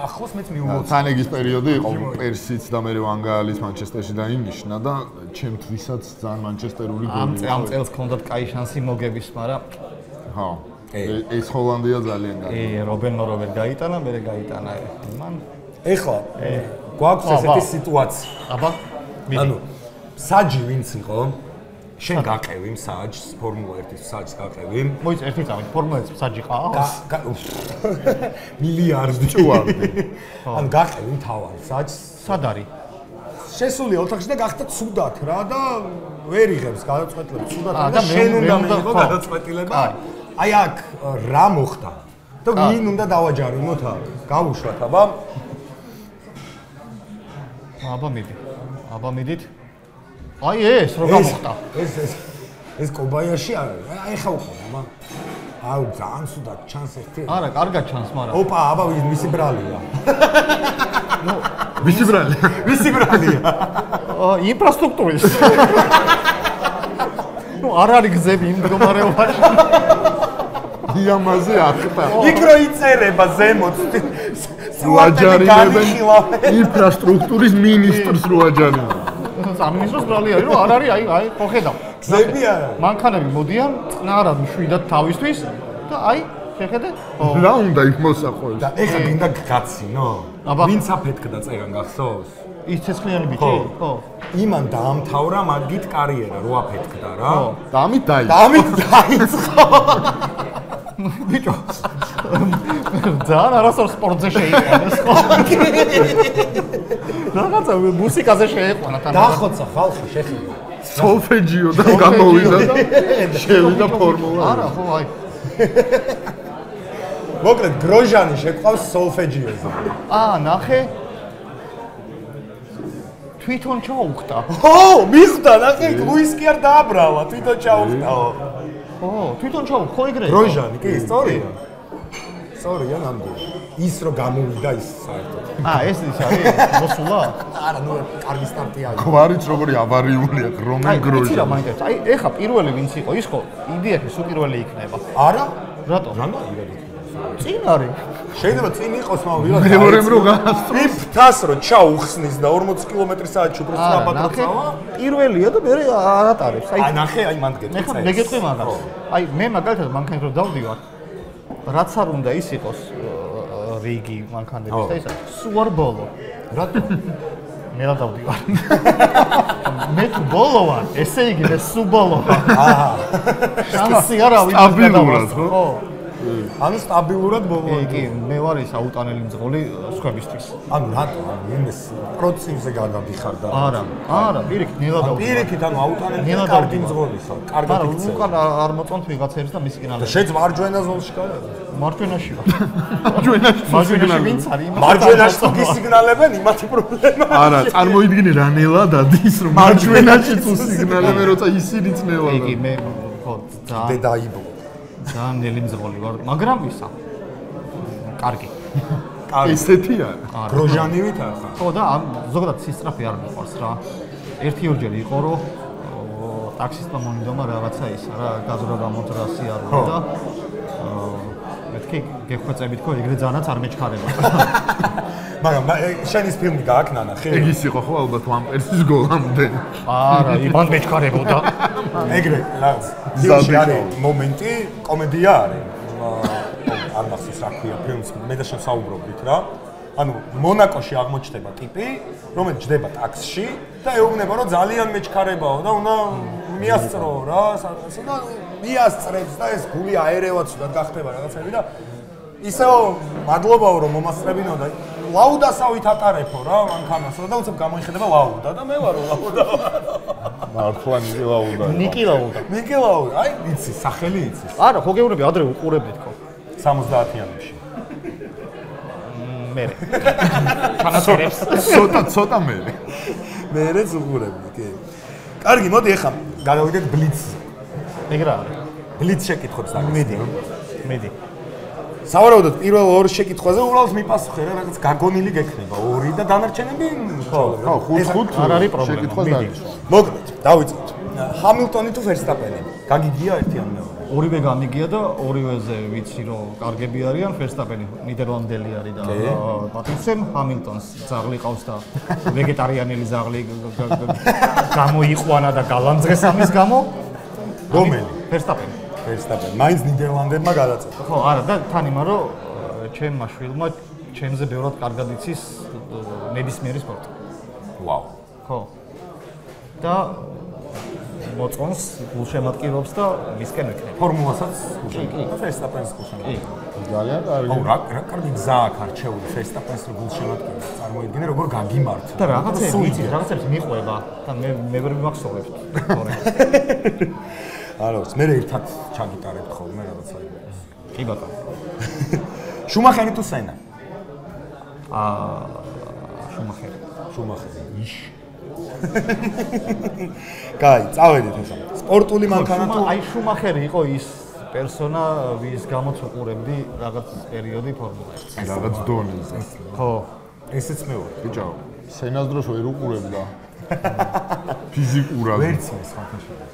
ახლოს მეც მიულოცავ. თანეგის პერიოდი იყო პერსიც და მე ვანგალის მანჩესტერში დაინიშნა და ჩემთვისაც ძალიან მანჩესტერული გოლი. ამ წელს ჰქონდათ კაი შანსი მოგების, მაგრამ ხო. ეს ჰოლანდია ძალიან გაი. რობენ მოროვერ გაიტანა, მე გაიტანა. მან ეხლა გვაქვს ესეთი სიტუაცია. აბა, ანუ საჯი ვინც იყო? შენ გაყევი საჯს, ფორმულა 1-ის საჯს გაყევი. მოიц ერთი წამით ფორმულა 1-ის საჯი ყავს? მილიარდი ჭუავდი. ანუ გაყევი თავად საჯს. სად არის? შესული ოთახში და გახდა ცუდად რა და ვერ იღებს გადაწყვეტილებას ცუდად და შენ უნდა მიიღო გადაწყვეტილება. აი აქ რა მოხდა? და ვინ უნდა დავაჯარიმოთ აქ? გავუშვათ აბა. აბა მიდით. აი ეს რო გამოხდა. ეს კობაიაში არის. აი ხა უყურე, აბა. აუ ძალიან ცუდად ჩანს ერთი. არა, კარგად ჩანს, მაგრამ. ოპა, აბა ვისი ბრალია? ნუ ვისი ბრალია? ვისი ბრალია? ინფრასტრუქტურის. ნუ არ არის გზები იმ მდგომარეობაში. იამაზე ახტა. იქ რო იწერება ზემოთ. სუაჯარიმებენ ინფრასტრუქტურის მინისტრს რო აჯარიმებენ. სამინისტროს ბრალი არის, რომ არ არის, აი, ხო ხედავ. გზები არა. მანქანები მოდიან, წნარად მშვიდად თავისთვის და აი, შეხედე? რა უნდა იქ მოსაყოლეს? და ეხლა გინდა გაცინო? ვინც აფეთქდა წერან გახსოვს? ის ცეცხლიანი ბიჭი? ხო. იმან დაამთავრა მაგით კარიერა, რო აფეთქდა რა. ხო. და ამით დაიწყო. ბიჭო. ძალიან არასწორ სპორტზე შეიყვანეს ხო? რაღაცა მუსიკაზე შეიყვანა თან. დახოცა ხალხი შეხედა. სოლფეჯიო და გამოვიდა და შევიდა ფორმულა. არა ხო აი მოკლედ გროჟანი შეყვავს სოლფეჯიოზე. ნახე. თვითონ ჩაუხტა. მიხვდა, ნახე, ლუისკი არ დააბრალა, თვითონ ჩაუხტაო. თვითონ ჩაუხტა, ხო ეგრეა? გროჟანი, კი, სწორია. სწორია, ნამდვილად. ის რო გამოვიდა ის საერთოდ. ეს ის არის მოსულა? არა, ნუ კარგი სტარტი არის. გვარიც როგორი ავარიულია, რომელ გროჟანი. იცი რა მაინტერესებს? ეხა პირველი ვინც იყო, ის ხო იდეაში სულ პირველი იქნება. არა? რატო? წინ არის. შეიძლება წინ იყოს, მაგრამ ვიღაც მეორემ რო გაასწრო. ფიფთას რო ჩაუხსნის და 40 კმ/სთ უფრო სწრაფად როწავა. პირველია და მე არ ატარებს. ნახე, მანდ გეტყვი. მე გეტყვი მაგას. მე მაგალითად მანქანით რო დავდივარ, რაც არ უნდა ის იყოს რიგი მანქანების და ისა სულ არ ბოლო. რატო? მე რა დავდივარ. მე თუ ბოლო ვარ, ესე იგი მე სულ ბოლო ვარ. შანსი არა ვინმე სტაბილურად, ხო? ანუ სტაბილურად ბოლო. კი, მე ვარ ის აუტანელი მძღოლი სხვებისთვის. ანუ რატო? იმეს პროცესზე გადავიხარ და არა, პირიქით ნელა დავდივარ. პირიქით, ანუ აუტანელი კარგი მძღოლისა, კარგად იქცევა. მაგრამ უკან არ მოწონთ ვიღაცებს და მის კინალებს. და შეძ მარჯვენა ზოლში გავა? მარჯვენაში ვარ. მარჯვენაში ვინც არის? მარჯვენაში თუ გისიგნალებენ, იმათი პრობლემა. არა, წარმოიდგინე რა ნელა დადის რომ მარჯვენაში თუ სიგნალებენ, როცა ისინიც ნელა. კი, მე ხო ძალიან დედაიბო. ძალიან ნელი მძღოლი ვარ, მაგრამ ისა. კარგი. ესეთი არა. გროჟანივით ახლა. ხო და ზოგადად სისწრაფე არ მიყვარს რა. ერთი-ორჯერ იყო რომ ტაქსისტმა მონიდომა რაღაცა ისა რა, გაზრდა გამოდრასი არ უნდა და მეთქი გეხვეწებით ხო ეგრე ძალიანაც არ მეჩქარება. მაგრამ შენის ფილმი გააკნა ნახე. ეგ ის იყო ხო ალბათ ვამპირსის გოლამდე. არა, იმან მეჩქარებოდა. ეგრე რაღაც ფილმში არის მომენტი, კომედია არის. არ მახსოვს რა ქვია ფილმს, მე და შევსაუბრობდით რა. ანუ მონაკოში აღმოჩნდება ტიპი, რომელიც ჯდება ტაქსში და ეუბნება რომ ძალიან მეჩქარებაო და უნდა მიასწრო რა, სადღაც და მიასწრებს და ეს გული აერევა ცუდად გახდება რაღაცები და ისეო მადლობაო რომ მომასწრებინო და ლაუდასავით ატარებო რა მანქანასო და უცებ გამოიხედება ლაუდა და მე ვარო ლაუდა. მართლა ნიკი ლაუდა. ნიკი ლაუდა. ნიკი ლაუდა. აი იცი, სახელი იცი. არა, ხო გეუბნები ადრე უყურებდით ხო? 70-იანებში. მე. თანასწორებს. ცოტა მე. მეც უყურებდი, კი. კარგი, მოდი ახლა გადავიდეთ ბლიცზე. ეგ რა არის? ბლიც შეკითხვებს და მედი. სავარაუდოდ პირველ ორ შეკითხვაზე უბრალოდ მიპასუხე რა, რაღაც გაგონილი გექნება. ორი და დანარჩენები ხო, 5-5 არ არის პრობლემა. შეკითხვას დაიწყო. მოკლედ, დავიწყოთ. ჰამილტონი თუ ვერსტაპენი? გაგიგია ერთი ან მეორე? ორივე გამიგია და ორივეზე ვიცი რომ კარგები არიან, ვერსტაპენი ნიდერლანდელი არის და პატრიცემ ჰამილტონს ძაღლი ყავს და ვეგეტარიანელი ძაღლი გამოიყვანა და გალანძღეს ამის გამო. რომელი? ვერსტაპენი. ვერსტაპენი. მაინც ნიდერლანდებმა გადაწყვეტა. ხო, არა და თან იმან რომ ჩემმა შვილმა ჩემზე ბევრად კარგად იცის ნებისმიერი სპორტი. ვაუ. ხო. და მოწონს გულშემატკივრობს და მისკენ ეკნება. ფორმულასაც კი. ვერსტაპენს გულშემატკივრობს. ძალიან კარგი. აუ რა კარგი გზა აქვს არჩეული ვერსტაპენს რო გულშემატკივრობს. წარმოიდგინე როგორ გაგიმართვა. და რაღაცები ვიცი, რაღაცებს მიყვება და მე ვერ მიმახსოვრებ. თორე. არა, მე ერთად ჩაგიტარებთ ხოლმე რაღაცა. კი ბატონო. შუმახერი თუ სენა? შუმახერი. იშ. კაი, წავედით ახლა. სპორტული მანქანა თუ აი შუმახერი იყო ის პერსონა, ვის გამოც უყურებდი რაღაც პერიოდი ფორმულას. რაღაც დონეზე. ხო. ესეც მე ვარ. ბიჭო, სენას დროს ვერ უყურებდა. ფიზიკურად. ვერც მე სხვათაშია.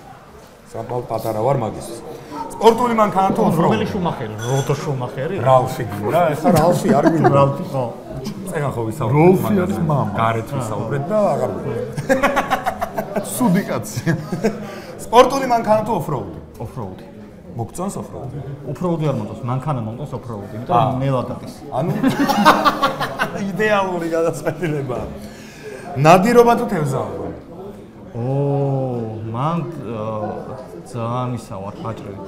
საპალ პატარა ვარ მაგისთვის. სპორტული მანქანა თუ ოფროუდი? რომელი შუმახერი? როდო შუმახერი? რალფი გინდა, ეხლა რალფი არ გინდა. რალფი ხო. წეგან ხო ვისაუბრეთ. როლფი არის მამა. გარეთ ვისაუბრეთ და აღარ ვიყო. სუდი კაცი. სპორტული მანქანა თუ ოფროუდი? ოფროუდი. მოგწონს ოფროუდი? ოფროუდი არ მომწონს, მანქანა მომწონს ოფროუდი, იმიტომ რომ ნელად არის. ანუ იდეალური გადაწყვეტილება. ნადირობა თუ თევზაობა? მან ძალიან ისა ვარ ხაჭრები.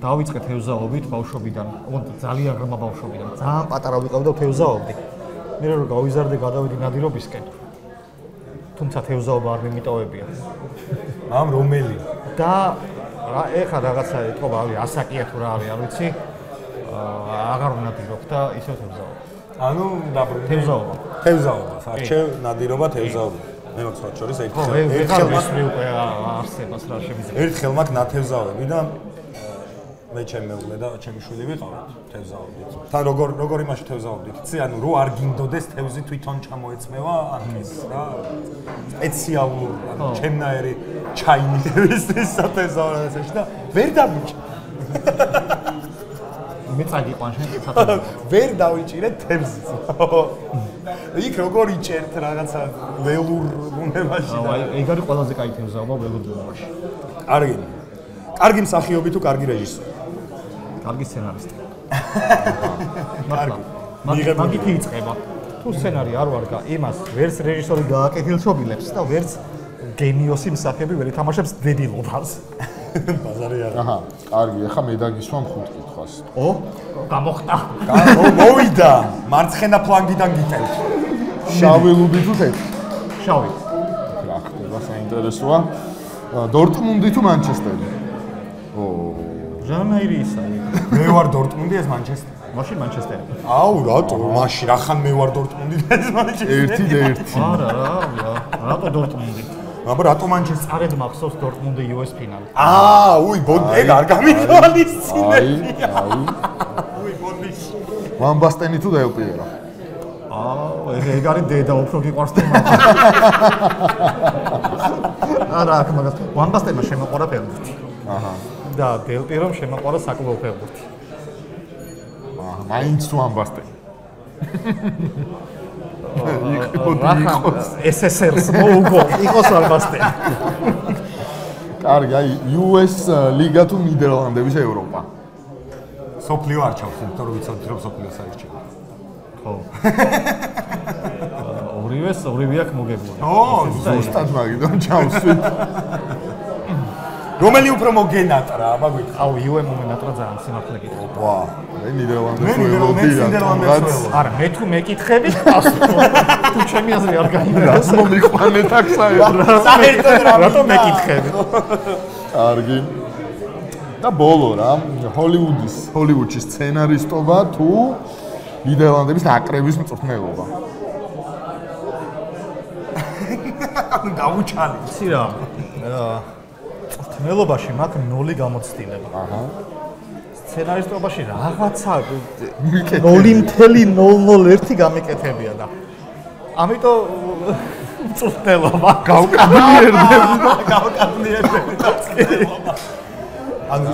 დავიწყე თევზაობით ბავშვობიდან, ძალიან ღრმა ბავშვობიდან. ძალიან პატარა ვიყავი და თევზაობდი. მე რომ გავიზარდე, გადავიდი ნადირობისკენ. თუმცა თევზაობა არ მიმიტოვებია. ამ რომელი? და ეხლა რაღაცა ეთქობა, ასაკია თუ რა არის, არ ვიცი. აღარ ვნადირობ და ისევ თევზაობა. ანუ თევზაობა. თევზაობა, საჩევ ნადირობა თევზაობა. მე მაქვს მათ შორის ერთხელ მაქვს ნათევზაობები და მე ჩემი მეუღლე და ჩემი შვილი ვიყავით თევზაობდით. თან როგორ იმაში თევზაობდით? იცი, ანუ რო არ გინდოდეს თევზი თვითონ ჩამოეწმევა ან ეს რა სპეციალურ ანუ ჩემნაირი ჩაინიდების სათევზაობებში და ვერ დამიჭი. მე წაგიყვან შენ სათევზაო. ვერ დავიჭირე თევზს. იქ როგორ იჭერთ რაღაცა ველურ ბუნებაში და ეგ არის ყველაზე კაი თევზაობა ველურ ბუნებაში. კარგი მსახიობი თუ კარგი რეჟისორი? კარგი სცენარისტი. მაგით იწყება. თუ სცენარი არ ვარგა, იმას ვერც რეჟისორი გააკეთილშობილებს და ვერც გენიოსი მსახიობი ვერ ითამაშებს დებილობას. ბაზარი არა. აჰა, კარგი, ახლა მე დაგისვამ 5 კითხვას. გამოხტა. მოვიდა. მარცხენა ფლანგიდან გიტევთ. შავი ლუბი თუ თეთრი? შავი. რა ხდება, საინტერესოა. დორტმუნდი თუ მანჩესტერი? ჟანაირი ისა. მე ვარ დორტმუნდი, ეს მანჩესტერი. მაშინ მანჩესტერი. აუ, რატო? მაშინ ახან მე ვარ დორტმუნდი და ეს მანჩესტერი. 1-1. არა, რატო დორტმუნდი? აბა რატო მანჩესტერი? წარედ მახსოვს დორტმუნდი US ფინალი. უი, ეგ არ გამითვალისწინებია. უი, ბონის. ვან ბასტენი თუ დელ პიერო? ეგ არის დედა უფრო გიყვარს თუ მაგა. არა, აქ მაგას ვან ბასტენმა შემოყარა ფეხბურთი. აჰა. და დელ პირომ შემოყარა საკლუბო ფეხბურთი. მაინც ვან ბასტენი. SSR-ს მოუგო, იყოს ვან ბასტენი. კარგი, US ლიგა თუ ნიდერლანდების ევროპა? სოფლიო არჩევს, იმიტომ რომ ვიცოდი რომ სოფლიოს აირჩევა. ხო. ორივე აქ მოგებული. ზუსტად მაგიდან ჩავსვით. რომელი უფრო მოგენატრა, აბა გვითხრა. UE მომენატრა ძალიან სიმართლე გითხრა. ვა, მე ნიდერლანდებს ნიდერლანდებს არა, მე თუ მეკითხები, თუ ჩემი აზრი არ გაინტერესებს. რას მომიყვანეთ აქ საერთოდ რატო მეკითხები? კარგი. და ბოლო რა, ჰოლივუდში სცენარისტობა თუ ნიდერლანდების აკრების მწვრთნელობა? დაუჩალი. იცი რა. მწვრთნელობაში მაქვს 0 გამოცდილება. აჰა. სცენარისტობაში რაღაცა 0.001 გამიკეთებია და ამიტომ მწვრთნელობა გავკაბნიერდები და ანუ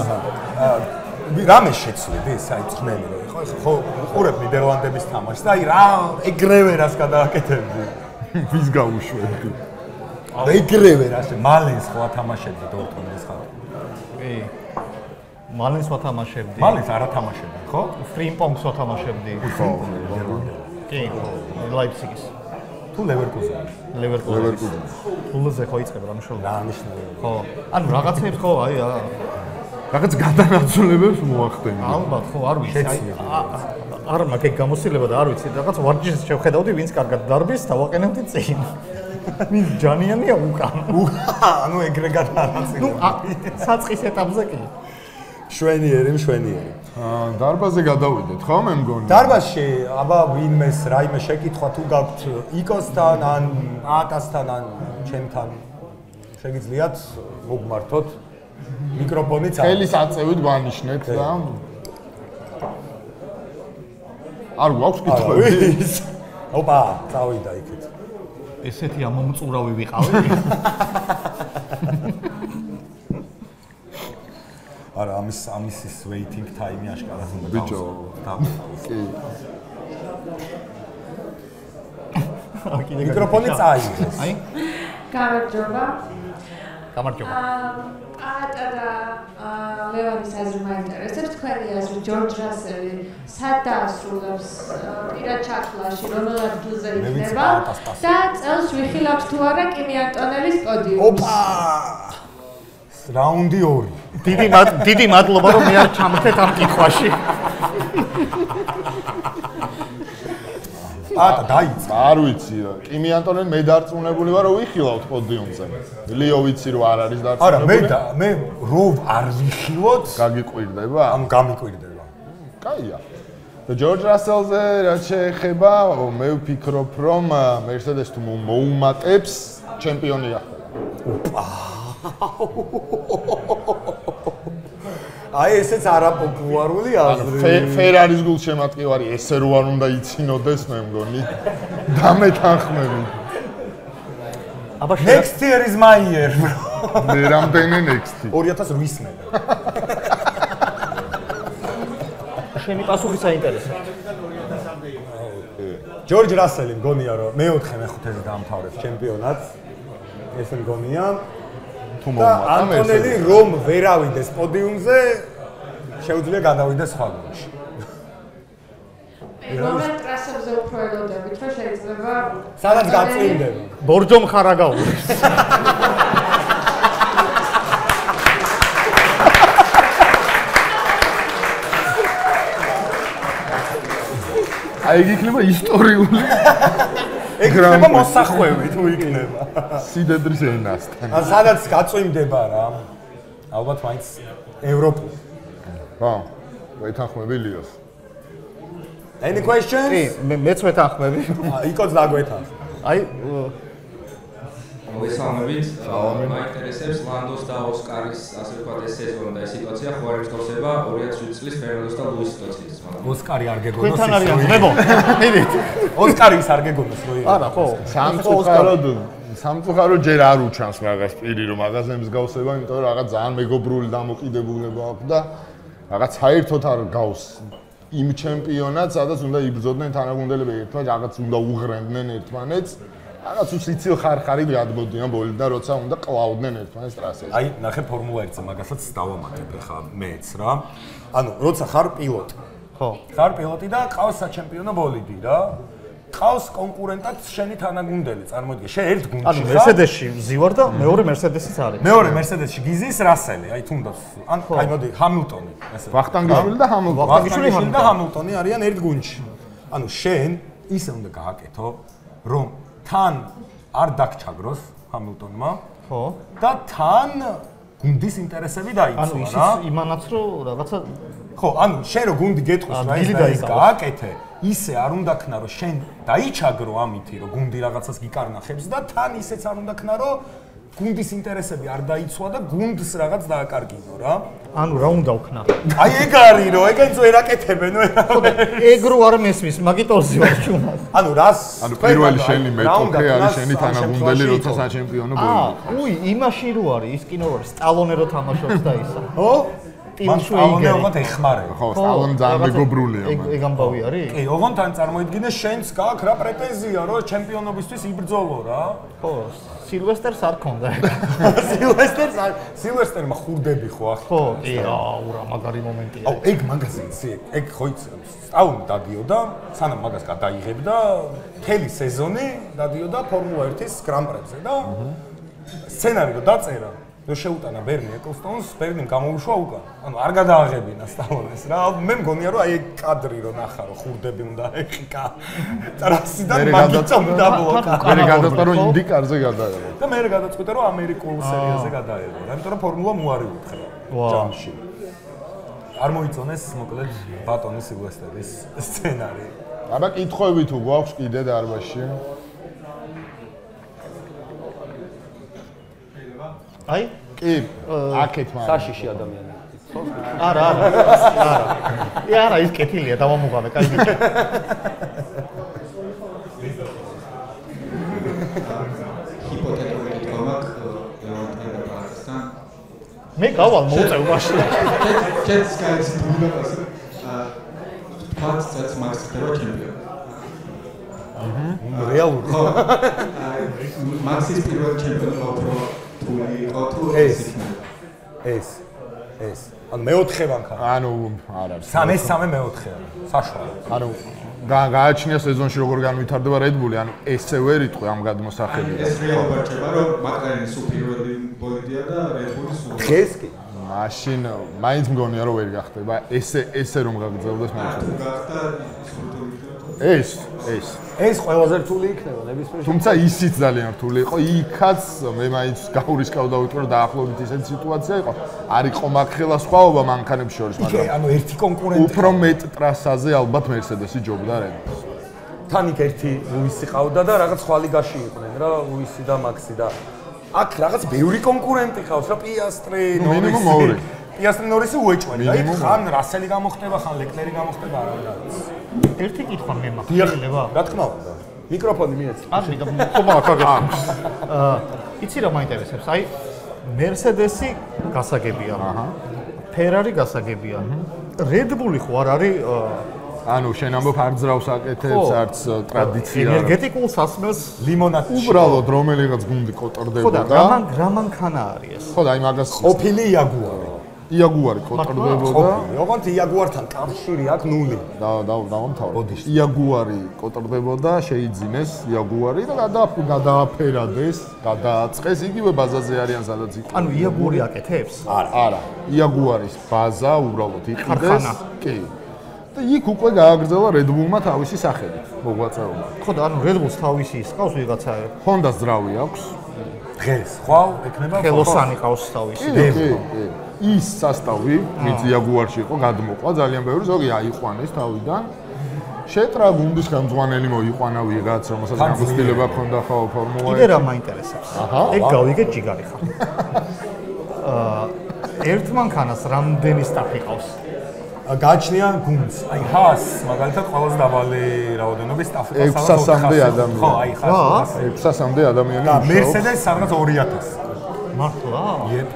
რამე შეცვლები საი წვნელი რომ ხო უყურებ ნიდერლანდების თამაშს და აი რა ეგრევე რას გადააკეთებდი ვის გაუშვებდი ეგრევე რას მალენს ხო ათამაშებდი დორტმუნდის ხალხი კი მალენს ვათამაშებდი მალენს არ ათამაშებდი ხო ფრიმპონგს ვათამაშებდი ხო კი ლაიფციგის თუ ლევერკუზენი თულზე ხო იწყებ რა მნიშვნელობა რა მნიშვნელობა ხო ანუ რაღაცებს ხო აი რაღაც გადანაცვლებებს მოახდენი ალბათ ხო არ ვიცი არ მაქვს გამოსილება და არ ვიცი რაღაც ვარჯიშს შევხედავდი ვინც კარგად დარბის დავაყენებდი წინ ვინც ჯანიანია უკან ანუ ეგრე გადაანაცვლე ნუ საწყის ეტაპზე კი შვენიერი დარბაზზე გადავიდეთ ხო მე მგონი დარბაზში აბა ვინმეს რაიმე შეკითხვა თუ გაქვთ იკოსთან ან ატასთან ან ჩემთან შეგიძლიათ მოგმართოთ მიკროფონიც არის ხელის აწევით გვანიშნეთ და არ გვაქვს კითხვები ოპა წავიდა იქეთ ესეთი ამომწურავი ვიყავი არა ამის ის waiting time-ი აშკარად უნდა ბიჭო კი მიკროფონი წაიღეს აი გამარჯობა გამარჯობა ლევანის აზრი მაინტერესებს თქვენი აზრი ჯორჯ რასელი სად დაასრულებს პირად ჩათვლაში რომელ ადგილზე იქნება და წელს ვიხილავთ თუ არა კიმი ანტონელის პოდიუმს ოპა რაუნდი 2 დიდი მადლობა რომ მე არ ჩამხდეთ ამ კითხვაში და დაიწყო. არ ვიცი რა. კიმი ანტონელი მე დარწმუნებული ვარ რომ ვიხილავთ პოდიუმზე. ლიო ვიცი რომ არ არის დარწმუნებული. არა, მე რო არ ვიხილოთ, გაგიყვირდება? ანუ გამიყვირდება. კაია. და ჯორჯ რასელზე რაც შეეხება, მე ვფიქრობ რომ Mercedes თუ მოუმატებს ჩემპიონი ახლა. აი ესეც არაპოპულარული აზრი. Ferrari-ის გულშემატკივარი ესე რო არ უნდა იცინოდეს მე მგონი. დამეთანხმები. აბა Next year is my year. მე რამდენი next-ი? 2008 მე. შენი პასუხი საინტერესოა. ჯორჯ რასელი მგონია რომ მეოთხე მეხუთეზე დაამთავრებს ჩემპიონატს. ეს მგონია. თუ და ანტონელი რომ ვერ ავიდეს პოდიუმზე, შეუძლია გადავიდეს სხვა გუნდში. მეგობრად ტრასებზე უფრო ელოდებით, რომ შეიძლება სადაც გაწმინდება. ბორჯო მხარა გაუღებს. აი იქნება ისტორიული ეგრემა მოსახვევი თუ იქნება. სიდედრის ენასთან. სადაც გაწმინდება რა. ალბათ მაინც ევროპულ. ხო, ვეთანხმები ლიოს. Any questions? კი, მეც ვეთანხმები. იქოც დაგვეთანხმ. აი მოგესალმებით. მაინტერესებს ლანდოს და ოსკარის, ასე ვთქვათ, ეს სეზონი და ეს სიტუაცია ხო არ ემსგავსება 2007 წლის ფერნანდოს და ლუის სიტუაციას. ოსკარი არ გეგონოს. თქვენთან არის ძმებო. მიდით. ოსკარის არ გეგონოს რო იყო. არა, ხო. სამწუხაროდ ჯერ არ უჩანს მაგას პირი რომ მაგაზე მსგავსება, იმიტომ რომ რაღაც ძალიან მეგობრული დამოკიდებულება აქვს და რაღაც საერთოდ არ გავს იმ ჩემპიონატს, სადაც უნდა იბრძოდნენ თანაგუნდელები ერთმანეთს, რაღაც უნდა უღრენდნენ ერთმანეთს. რაღაც უსიცილ ხარხარით გადმოდიან ბოლიდან, როცა უნდა კლავდნენ ერთმანეთს ტრასაზე. აი, ნახე ფორმულა 1-ზე მაგასაც დავამატებ ხა მეც რა. ანუ, როცა ხარ პილოტი. ხო. ხარ პილოტი და ყავს საჩემპიონო ბოლიდი რა. ყავს კონკურენტად შენი თანაგუნდელი, წარმოიდგინე, შენ ერთ გუნდში ხარ. ანუ Mercedes-ში ვზივარ და მეორე Mercedes-იც არის. მეორე Mercedes-ში გიზის რასელი, აი თუნდაც. ან აი მოდი, ჰამილტონი, ესე. ვახტანგიშვილი და ჰამილტონი. ვახტანგიშვილი და ჰამილტონი არიან ერთ გუნდში. ანუ შენ ისე უნდა გააკეთო, რომ თან არ დაგჩაგროს ჰამილტონმა. ხო. და თან გუნდის ინტერესები დაიცვა რა. ანუ ისიც იმანაც რომ რაღაცა ხო, ანუ შენ რო გუნდი გეტყვის რა ის გააკეთე, ისე არ უნდა ქნა რომ შენ დაიჩაგრო ამითი რომ გუნდი რაღაცას გიკარნახებს და თან ისეც არ უნდა ქნა რომ გუნდის ინტერესები არ დაიცვა და გუნდს რაღაც დააკარგინო რა. ანუ რა უნდა ვქნა? აი ეგ არის რომ ეგენც ვერ აკეთებენ ვერავე. ეგ რო არ მესმის, მაგიტოზე ვარ ჩუმად. ანუ რას? ანუ პირველი შენი მეტოქე არის შენი თანაგუნდელი როცა საჩემპიონო ბოლო. უი, იმაში რო არის, ის კინო არის, სტალონე რო თამაშობს და ისა. ხო? ტიმ შვეიგერი. ოღონდ ეხმარება. ხო, სტალონე ძალიან მეგობრულია. ეგ ამბავი არის? კი, ოღონდ თან წარმოიდგინე შენს გაქვს რა პრეტენზია რომ ჩემპიონობისთვის იბრძოლო რა. ხო, სილვესტერს არ ქონდა. სილვესტერმა ხურდები ხო ახლა. ხო, კი, რა მაგარი მომენტია. აუ, ეგ მაგაზე იცი, ეგ ხო იცი, სტაუნი დადიოდა, სანამ მაგას გადაიღებდა, მთელი სეზონი დადიოდა ფორმულა 1-ის გრან-პრებზე და სცენარი რომ დაწერა, რომ შეუტანა ბერნი ეკლსტონს, ბერნიმ გამოუშვა უკან. ანუ არ გადააღებინა სტალონეს რა. მე მგონია რომ აი ეგ კადრი რომ ნახა რომ ხურდები უნდა ეყიკა. ტრასიდან მაგით უნდა ბლოკა. მე გადაწყვეტა რომ ინდიკარზე გადაეღო. და მე გადაწყვეტა რომ ამერიკულ სერიაზე გადაეღო. ამიტომ რომ ფორმულა მოარი უთხრა ჯამში. არ მოიწონეს მოკლედ ბატონი სილვესტერის სცენარი. აბა კითხვები თუ გვაქვს კიდე დარბაზში? აი? კი, აქეთ მაგრამ. საშიში ადამიანი. არა. არა, ის კეთილია, დავამუღავე, კაი. ჰიპოთეტური კითხვა მაქვს ევროპასთან. მე გავალ მოუწევ მაშინ. ჩეთს გაიცი ბუნებას. ფაქტს მაქვს ხდება ჩემპიონი. რეალური. მაქსის პირველ ჩემპიონობა უფრო ეს ანუ მეოთხე ვანქა. ანუ არ არის. სამე მეოთხეა. საშუალო. ანუ გააჩნია სეზონში როგორ განვითარდება Red Bull-ი, ანუ ესე ვერ იტყვი ამ გადმოსახედით. ეს რეალობა რჩება, რომ მაკლარენი სულ პირველი ბოლიდია და Red Bull-ი სულ. დღეს კი. მაშინ მაინც მგონია რომ ვერ გახდება. ესე რომ გაგრძელდეს მაგრამ თუ გახდა სრულტური ეს ყველაზე რთული იქნება ნებისმიერ. თუმცა ისიც ძალიან რთული იყო. იქაც მე მაინც გაურისკავდა ვიტყვი რომ დაახლოებით ისეთი სიტუაცია იყო. არ იყო მაგხელა სხვაობა მანქანებს შორის, მაგრამ ანუ ერთი კონკურენტი უფრო მეტ ტრასაზე ალბათ Mercedes-ი ჯობდა Renault-ს. თან იქ ერთი ლუისი ყავდა და რაღაც ხვალი გაში იყვნენ რა, ლუისი და მაქსი და აქ რაღაც ბევრი კონკურენტი ყავს რა, პიასტრი, მინიმუმ ორი. პიასტრი ნორისი უეჭვენ და იქ ხან რასელი გამოხდება, ხან ლეკლერი გამოხდება, არ არის. ერთი კითხვა მე მაქვს. შეიძლება? რა თქმა უნდა. მიკროფონი მიეცი. არა, ხომა აქ. იცი რა მაინტერესებს? აი Mercedes-ი გასაგებია. Ferrari გასაგებია. Red Bull-ი ხო არ არის ანუ შენ ამბობ არ ძრავს აკეთებს არც ტრადიცია. ენერგეტიკულ სასმელს ლიმონადში. უბრალოდ რომელიღაც გუნდი კოტრდება და რა მანქანა არის ეს? ხო და აი მაგას ყოფილი იაგუარი კოტრდებოდა. ოღონდ იაგუართან კავშირი აქვს ნული. დავამთავრე. იაგუარი კოტრდებოდა, შეიძინეს იაგუარი და გადააფერადეს, გადააწყეს იგივე ბაზაზე არიან სადაც იყო. ანუ იაგუარი აკეთებს? არა. იაგუარის ბაზა უბრალოდ იყიდეს. კი. და იქ უკვე გააგრძელა Red Bull-მა თავისი სახელი, მოღვაწეობა. ხო და ანუ Red Bull-ს თავისი ის ყავს ვიღაცა. Honda-ს ძრავი აქვს. დღეს ხვალ ექნება ხელოსანი ყავს თავისი. კი. ის სასტავი, ვინც იაგუარში იყო, გადმოყვა ძალიან ბევრი, ზოგი აიყვანეს თავიდან. შეტრა გუნდის ხელმძღვანელი მოიყვანა ვიღაც, რომელსაც გამოცდილება ჰქონდა ხო ფორმულა 1. კიდე რა მაინტერესებს? ეგ გავიგე ჯიგარი ხარ. ერთ მანქანას რამდენი სტაფი ყავს? გააჩნია გუნდს. აი ჰას მაგალითად ყველაზე დაბალი რაოდენობის სტაფი ყავს. 600-მდე ადამიანი. ხო, აი ჰას 600-მდე ადამიანი. და Mercedes სადღაც 2000. მართლა? იep.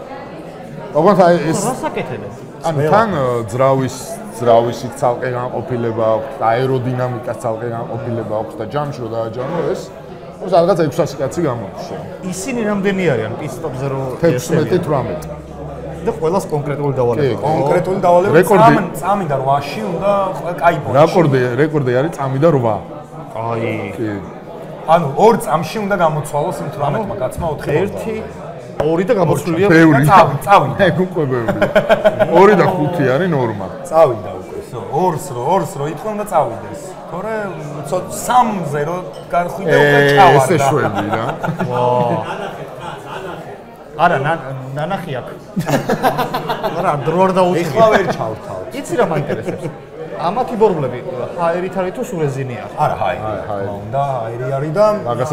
ოღონდ აი ეს რასაკეთებენ? ანუ თან ძრავისი ცალკე განყოფილება აქვს, აეროდინამიკას ცალკე განყოფილება აქვს და ჯამში რო დააჯამო ეს სადღაც 600 კაცი გამოდის. ისინი რამდენი არიან პისტოპზე რო 16-18. და ყველას კონკრეტული დავალება. კონკრეტული დავალება წამიდა 8-ში უნდა კაი პონჩი. რეკორდი არის წამიდა 8. აი. კი. ანუ 2 წამში უნდა გამოცვალოს იმ 18-მა კაცმა 4. 2 და გამოცვლილია წავიდა. ეგ უკვე ბევრი. 2 და 5 არის ნორმა. წავიდა უკვე. 2-ს რო ითქვა უნდა წავიდეს. თორე 3-ზე რო გარხვიდა უკვე ჩავარდა. ესე შვედი რა. არა, ნანახი აქ. არა, დრო არ დაუჭირე. ეხლა ვერ ჩავთავ. იცი რა მაინტერესებს? ამათი ბორბლები ჰაერით არის თუ სულეზინი არის? არა, ჰაერი. უნდა ჰაერი არის და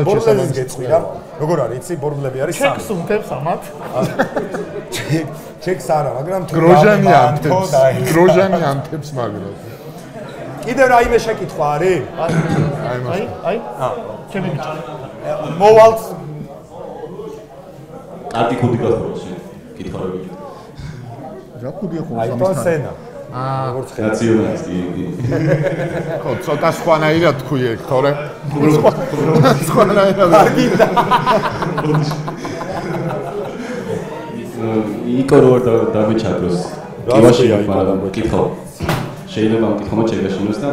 ბორბლების გეწვი რა. როგორ არის, იცი, ბორბლები არის 3. ჩეკს უმთებს ამათ? ჩეკს არა, მაგრამ გროჟანი ანთებს მაგრამ. კიდევ რაიმე შეკითხვა არის? აი. ჩემი ბიჭი. მოვალთ არტი კუდი გახუროს კითხვა რა გიჩვენე. რა კუდია ხო აიტონ სენა. როგორც ნაციონალისტი. ხო, ცოტა სხვანაირად თქვი ეგ, თორე სხვანაირად. იკო რო დამეჩადოს. კივაში მაგრამ კითხო. შეიძლება მკითხო ჩეგაშინოს და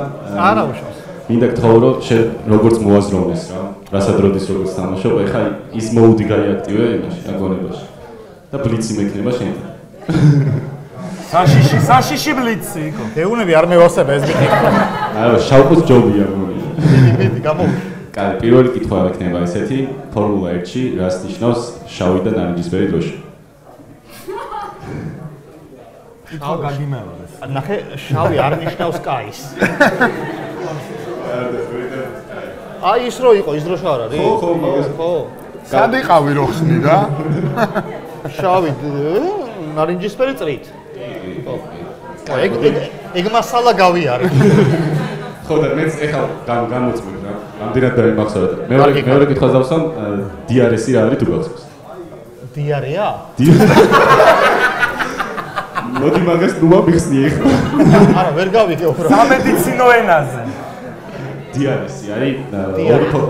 არა უშავს. მინდა გთხოვო რომ შენ როგორც მოაზროვნეს რა, რასაც როდის როგორც თამაშობ, ეხლა ის მოუდი გაიაქტივე იმაში, აგონებაში. და ბლიცი მექნება შენ. საშიში ბლიცი იყო. ეუნები არ მევასება ეს მიკითხვა. არა, შავყოს ჯობია მოვიდა. მეტი გამოვიდა. კაი, პირველი კითხვა ექნება ესეთი, ფორმულა 1-ში რას ნიშნავს შავი და ნარინჯისფერი დროშა? კითხვა გაგიმეორეს. ნახე, შავი არ ნიშნავს კაის. აი ის რო იყო, ის დროშა არ არის? ხო. სად იყავი რო ხსნი რა? შავი ნარინჯისფერი წრით. ხო. ეგ მასალა გავიარე. ხო და მეც ეხლა გამოწმენ რა. ამდენად დაიმახსოვრე. მეორე კითხვას დავსვამ, DRS-ი რა არის თუ გახსოვს? დიარეა? მოდი მაგას ნუ ამიხსნი ეხლა. არა, ვერ გავიგე უფრო. სამედიცინო ენაზე. DRS-ი არის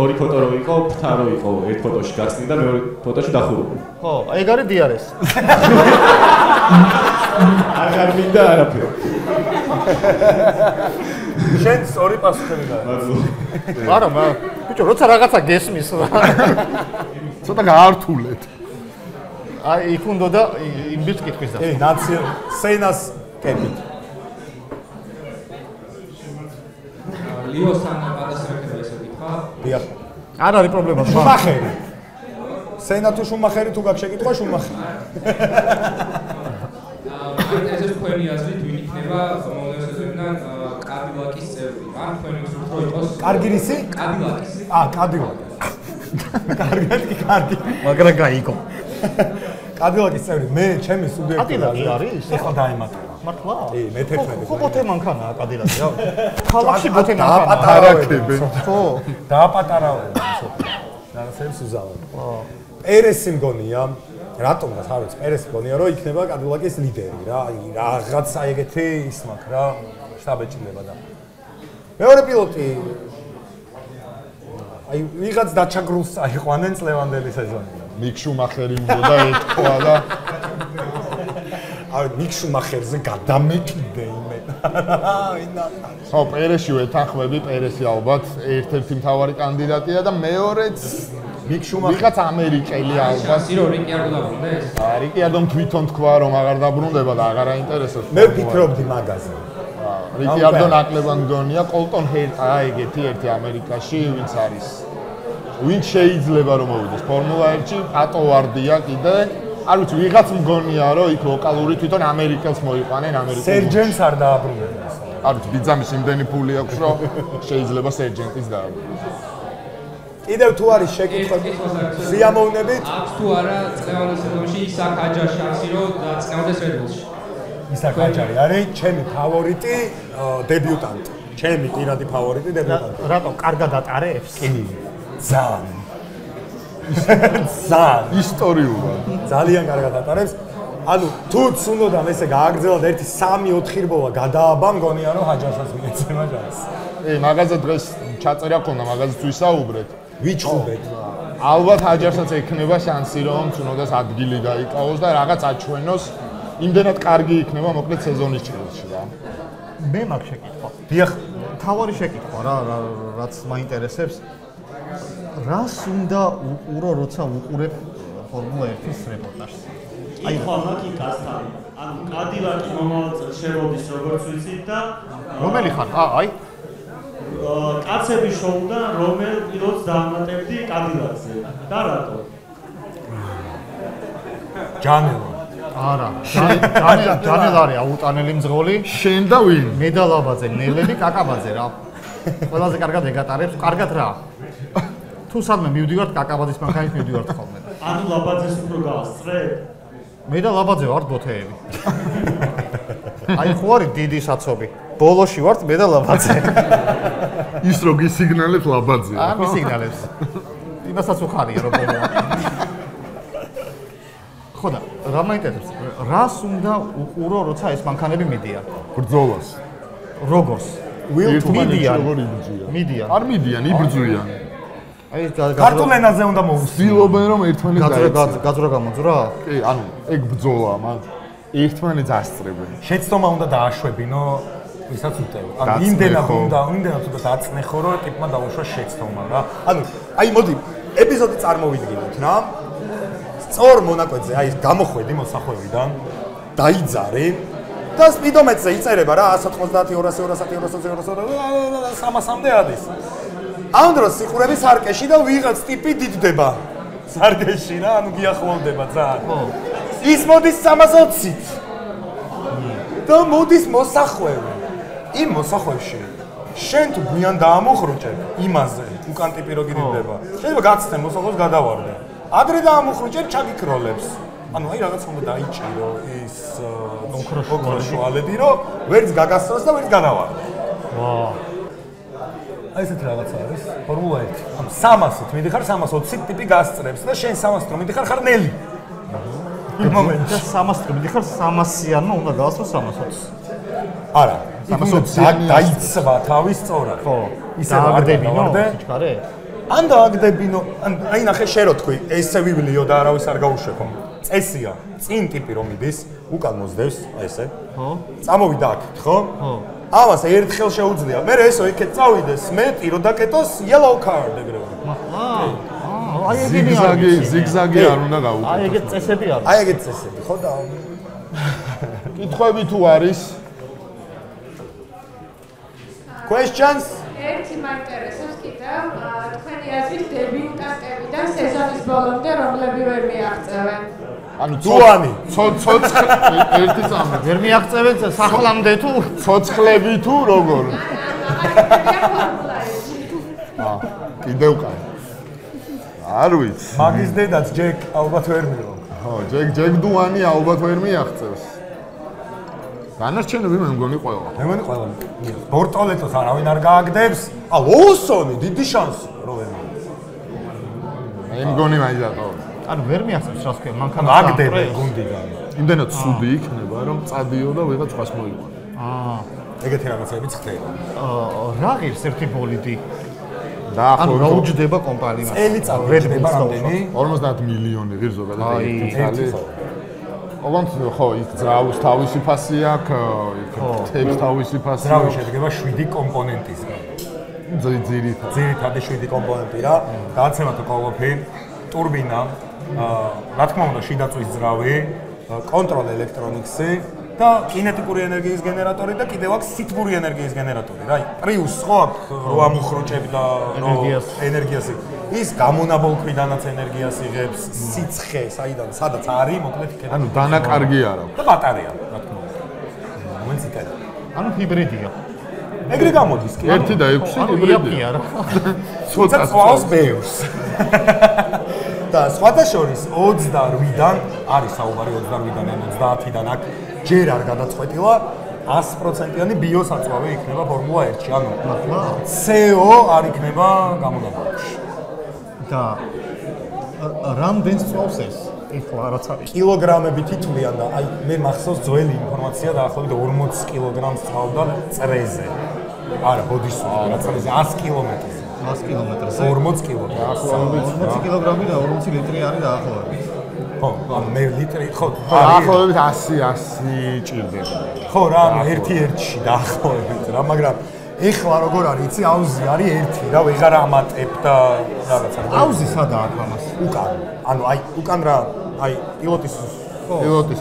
ორი ფოტო რო იყო, ფთა რო იყო, ერთ ფოტოში გახსნი და მეორე ფოტოში დახურული. ხო, ეგ არის DRS. აღარ მინდა არაფერი. შენ სწორი პასუხები გაიგე. არა, ბიჭო, როცა რაღაცა გესმის რა. ცოტა გაართულეთ. აი, იქ უნდა და იმ ბიჭს კითხვის და. სენას კებით. ლიოსთან არ არის პრობლემა. შუმახერი. სენატუ შუმახერი თუ გაქვს შეკითხვა შუმახერი. ეს თქვენი აზრით ვინ იქნება მომდევნო სეზონიდან კადილაკის წევრი? ან თქვენი უსურთ რომ იყოს კარგი რისი? კადილაკის. კადილაკი. კარგი. მაგრამ გაიგო. კადილაკის წევრი მე ჩემი სუბიექტი. კადილაკი არის? ეხლა დაემატა. მართლა? მე 11. ხო ბოთე მანქანაა კადილაკი რა. ქალაქში ბოთე მანქანაა. აპატარაკები. ხო. დააპატარავენ სოფია. რაღაცებს უზავენ. პერესი მგონია, რატომაც არ ვიცი, პერესი მგონია რომ იქნება კადილაკის ლიდერი რა. აი რაღაცა ეგეთი ის მაქვს რა, შტაბეჭდება და. მეორე პილოტი აი ვიღაც დაჩაგრულს აიყვანენ წლევანდელი სეზონიდან. მიკ შუმახერი უნდა ეთქვა და აი მიკ შუმახერზე გადამეკიდე იმენ. ხო, პერესი ვეთანხმები, პერესი ალბათ ერთ-ერთი მთავარი კანდიდატია და მეორეც მიკ შუმახერი ვიღაც ამერიკელი ალბათ. სირო რიკი არ დაბრუნდეს? რიკი არ თქვითონ თქვა რომ აღარ დაბრუნდება და აღარ აინტერესებს. მე ვფიქრობდი მაგაზე. რიკი არ დონაკლებად მგონია, კოლტონ ჰერტა ეგეთი ერთი ამერიკაში, ვინც არის. ვინც შეიძლება რომ მოვიდეს ფორმულა 1-ში, პატო ვარდია კიდე. არ ვიცი, ვიღაც მგონია რომ იქ ლოკალური თვითონ ამერიკელს მოიყვანენ ამერიკულ. სერჯენტს არ დააბრუნება. არ ვიცი, ბიძამის იმდენი ფული აქვს, რომ შეიძლება სერჯენტის დააბრუნოს. კიდევ თუ არის შეკითხვები სიამოვნებით აქვს თუ არა წლევანდელ სეზონში ისაკ აჯარ შანსი რომ დაწყევდეს რედბულში? ისაკ აჯარი არის ჩემი ფავორიტი დებიუტანტი. ჩემი პირადი ფავორიტი დებიუტანტი. რატო კარგად ატარებს? კი. ძალიან. ძალიან ისტორიულად. ძალიან კარგად ატარებს. ანუ თუც უნდა ესე გააგრძელოთ 1-3-4 რბოლა გადააბა მგონია რომ ჰაჯარსაც მიეცემა ჯანს. მაგაზე დღეს ჩაწერა ქონდა, მაგაზეც ვისაუბრეთ. ვიჩხუბეთ. ალბათ ჰაჯარსაც ექნება შანსი რომ ცუნოდეს ადგილი გაიკავოს და რაღაც აჩვენოს. იმდენად კარგი იქნება მოკლედ სეზონის ჭრილში რა. მე მაგ შეკითხვა. დიახ, თავარი შეკითხვა რა, რაც მაინტერესებს. რას უნდა უყურო, როცა უყურებ ფორმულა 1-ის რეპორტაჟს? აი ხვალაკი გასთან. ანუ კადილაკი მომავალ წელს შევოდის როგორც ვიცით და რომელი ხარ? აი კაცების შოუდან რომელ პილოტს დაამატებდი კადილაკზე და რატო? ჯანელო. არა, ჯანელ არის აუტანელი მძღოლი. შენ და ვინ? მე და ლაბაძე, ნელელი კაკაბაძე რა. ყველაზე კარგად ეგატარებს, კარგად რა. თუ სადმე მივდივართ კაკაბაძის მანქანით მივდივართ ხოლმე. ანუ ლაბაძეს უფრო გავასწრე? მე და ლაბაძე ვართ ბოთეები. აი ხო არის დიდი საცობი. ბოლოში ვართ მე და ლაბაძე. ის რო გისიგნალებს ლაბაძეა. არ მისიგნალებს. იმასაც უხარია რომ ბოლოა. ხო და რა მაინტერესებს? რას უნდა უყურო, როცა ეს მანქანები მიდიან? ბრძოლას. როგორც? მიდიან. მიდიან. არ მიდიან, იბრძვიან. აი ქართულ ენაზე უნდა მოусწიო. ცდილობენ რომ ერთმანეთს გაძრა გამოძრა? კი, ანუ ეგ ბრძოლაა, მაგრამ ერთმანეთს ასწრებენ. შეცდომა უნდა დააშვებინო, ვისაც უტევ. ანუ იმდენად უნდა დაწნეხო, რომ ტიპმა დაუშვა შეცდომა რა. ანუ აი მოდი, ეპიზოდი წარმოვიდგინოთ რა. სწორ მონაკვეთზე, აი გამოხვედი მოსახვევიდან, დაიძარე და სპიდომეტრზე იწერება რა 190, 200, 200, 200, 300-მდე ადის. ამ დროს სიყურები სარკეში და ვიღაც ტიპი დიდდება. სარკეში რა, ანუ გიახლოვდება ძალიან. ხო. ის მოდის 320-ით. და მოდის მოსახვევი. იმ მოსახვევში შენ თუ გვიან დაამოხრუჭებ იმაზე, უკან ტიპი რო გიდდება. შეიძლება გაცცენ მოსახვევს გადავარდე. ადრე დაამოხრუჭებ ჩაგიქროლებს. ანუ აი რაღაც უნდა დაიჭირო ის ოქროშუალედი, რომ ვერც გაგასწროს და ვერც გადავარდე. ვა. აი ესეთი რაღაცა არის ფორმულა 1. ანუ 300-ით მიდიხარ 320 ტიპი გასწრებს და შენ 300-ით რომ მიდიხარ ხარ ნელი. იმ მომენტში 300-ით მიდიხარ 300-იანმა უნდა გავასწრო 320. არა, 320 დაიცვა თავის სწორად. ხო. ისე აღდებინო, სიჩქარე? ან დააგდებინო, აი ნახე შე რო თქვი, ესე ვივლიო და არავის არ გაუშვებო. წესია, წინ ტიპი რომ მიდის, უკან მოსდევს, ესე. ხო. წამოვიდა აქეთ, ხო? ხო. ამას ერთხელ შეუძლია. მე ესო იქეთ წავიდეს, მეტი რო დაკეტოს yellow card ეგრევე. აი ეგენი არის. ზიგზაგი არ უნდა გაუკეთოს. აი ეგეთ წესები არის. აი ეგეთ წესები, ხო და კითხვები თუ არის? questions? ერთი მაინტერესებს კიდევ თქვენი აზრით დებიუტანტები და სეზონის ბოლომდე რომლები ვერ მიაღწევენ? ანუ ძუანი, ერთი წამი ვერ მიაღწევენ სახლამდე თუ ცოცხლები თუ როგორ? კიდევ კაი. არ ვიცი. მაგის დედაც ჯეკ ალბათ ვერ მიიღო. ხო, ჯეკ დუანი ალბათ ვერ მიაღწევს. განარჩენები მე მგონი ყველა. მე მგონი ყველა. ბორტოლეტოს არავინ არ გააგდებს. ა ლოუსონი დიდი შანსი რო ვერ მიიღო. მე მგონი მაინც რატო. ანუ ვერ მიაღწევს რას ქვია, მანქანა აგდები გუნდიდან. იმდენად ცუდი იქნება, რომ წადიო და ვიღაც სხვას მოიყვანო. ეგეთი რაღაცები ხდება. რა ღირს ერთი ბოლიდი? ანუ რა უჯდება კომპანიას? წელიწად ვედება რამდენი? 50 მილიონი ღირს ზოგადად ერთი წელი. ოღონდ ხო, იქ ძრავის თავისი ფასი აქვს, იქ თებს თავისი ფასი. ძრავი შედგება 7 კომპონენტისგან. ძირითადი 7 კომპონენტი რა. გააცემათო კოლოფი, ტურბინა, რა თქმა უნდა, შიდაწვის ძრავი, კონტროლ ელექტრონიქსი და კინეტიკური ენერგიის გენერატორი და კიდევ აქვს სითბური ენერგიის გენერატორი. რა, პრიუს ხო აქვს რო ამუხროჭებს და რო ენერგიას ის გამონაბოლ ქვიდანაც ენერგიას იღებს, სიცხე, საიდან, სადაც არის, მოკლედ იქნება. ანუ დანაკარგი არ აქვს. და ბატარეა, რა თქმა უნდა. მომენტს იქნება. ანუ ჰიბრიდია. ეგრე გამოდის კი. 1 და 6 ჰიბრიდია რა. ცოტა წვავს ბევრს. და სხვათა შორის 28-დან არის საუბარი 28-დან ან 30-დან აქ ჯერ არ გადაწყვეტილა 100%-იანი ბიოსაწვავი იქნება ფორმულა 1-ში, ანუ CO არ იქნება გამონაბოლში. და რამდენს წვავს ეს? ეხლა რაც არის. კილოგრამებით ითვლიან და აი მე მახსოვს ძველი ინფორმაცია დაახლოებით 40 კილოგრამს წვავდა წრეზე. არა, ბოდისულა, რა წრეზე 100 კილომეტრზე. 100 კილომეტრზე. 40 კილოგრამი. 40 კილოგრამი და 40 ლიტრი არის დაახლოებით. ხო, ანუ მე ლიტრი ხო. დაახლოებით 100 ჭირდება. ხო რა, ანუ 1-1-ში დაახლოებით რა, მაგრამ ეხლა როგორ არის, იცი, აუზი არის 1, რა, ვეღარ ამატებ და რაღაცა. აუზი სადაა აქ ამას? უკან. ანუ აი, უკან რა, აი, პილოტის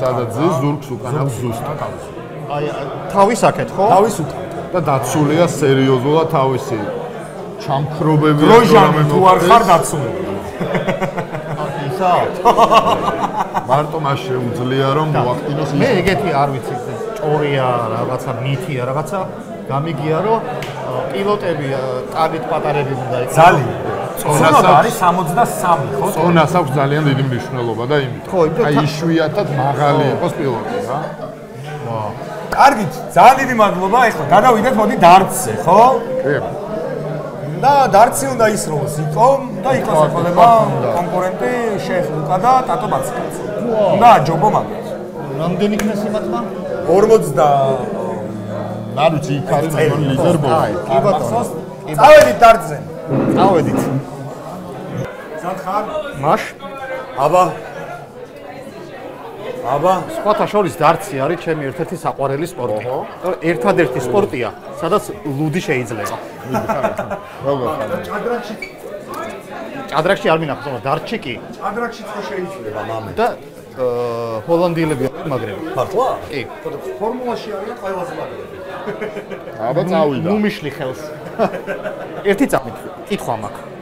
სადაც ზის ზურგს უკან აქვს ზუსტად. აი, თავის აქეთ, ხო? თავის უკან. და დაცულია სერიოზულად თავისი ჩამქრობები. გროჟანი თუ არ ხარ დაცული. ისა? მარტო მას შეუძლია რომ მოახდინოს ის. მე ეგეთი არ ვიცი, ჭორია, რაღაცა მითია, რაღაცა გამიგია რომ პილოტები კარგით პატარები უნდა იყოს. ძალიან. წონას არის 63, ხო? წონას აქვს ძალიან დიდი მნიშვნელობა და იმით. ხო, აი იშვიათად მაღალი იყოს პილოტი რა. კარგით, ძალიან დიდი მადლობა. ეხლა გადავიდეთ მოდი დარტსზე, ხო? კი. და დარტსი უნდა ისროლოს იკო და იყოს ეხება კონკურენტი შეეხ ლუკა და ტატო ბაციკაც. უნდა აჯობო მაგას. რამდენი იქნეს იმათმა? 40 არ ვიცი იქ არის მაგონ ლიდერბოდი. კი ბატონო. წავედით დარტზე. წავედით. ზახარ? მაშ? აბა, სხვათა შორის დარტსი არის ჩემი ერთ-ერთი საყვარელი სპორტი. ერთადერთი სპორტია, სადაც ლუდი შეიძლება. როგორ? ჭადრაკში არ მინახავს, მაგრამ დარტში კი. ჭადრაკშიც ხო შეიძლება მამე. და ჰოლანდიელები არის მაგრები. მართლა? კი. ფორმულაში არიან ყველაზე მაგრები. აბა წავიდა. ნუმიშლი ხელს. ერთი წამით კითხვა მაქვს.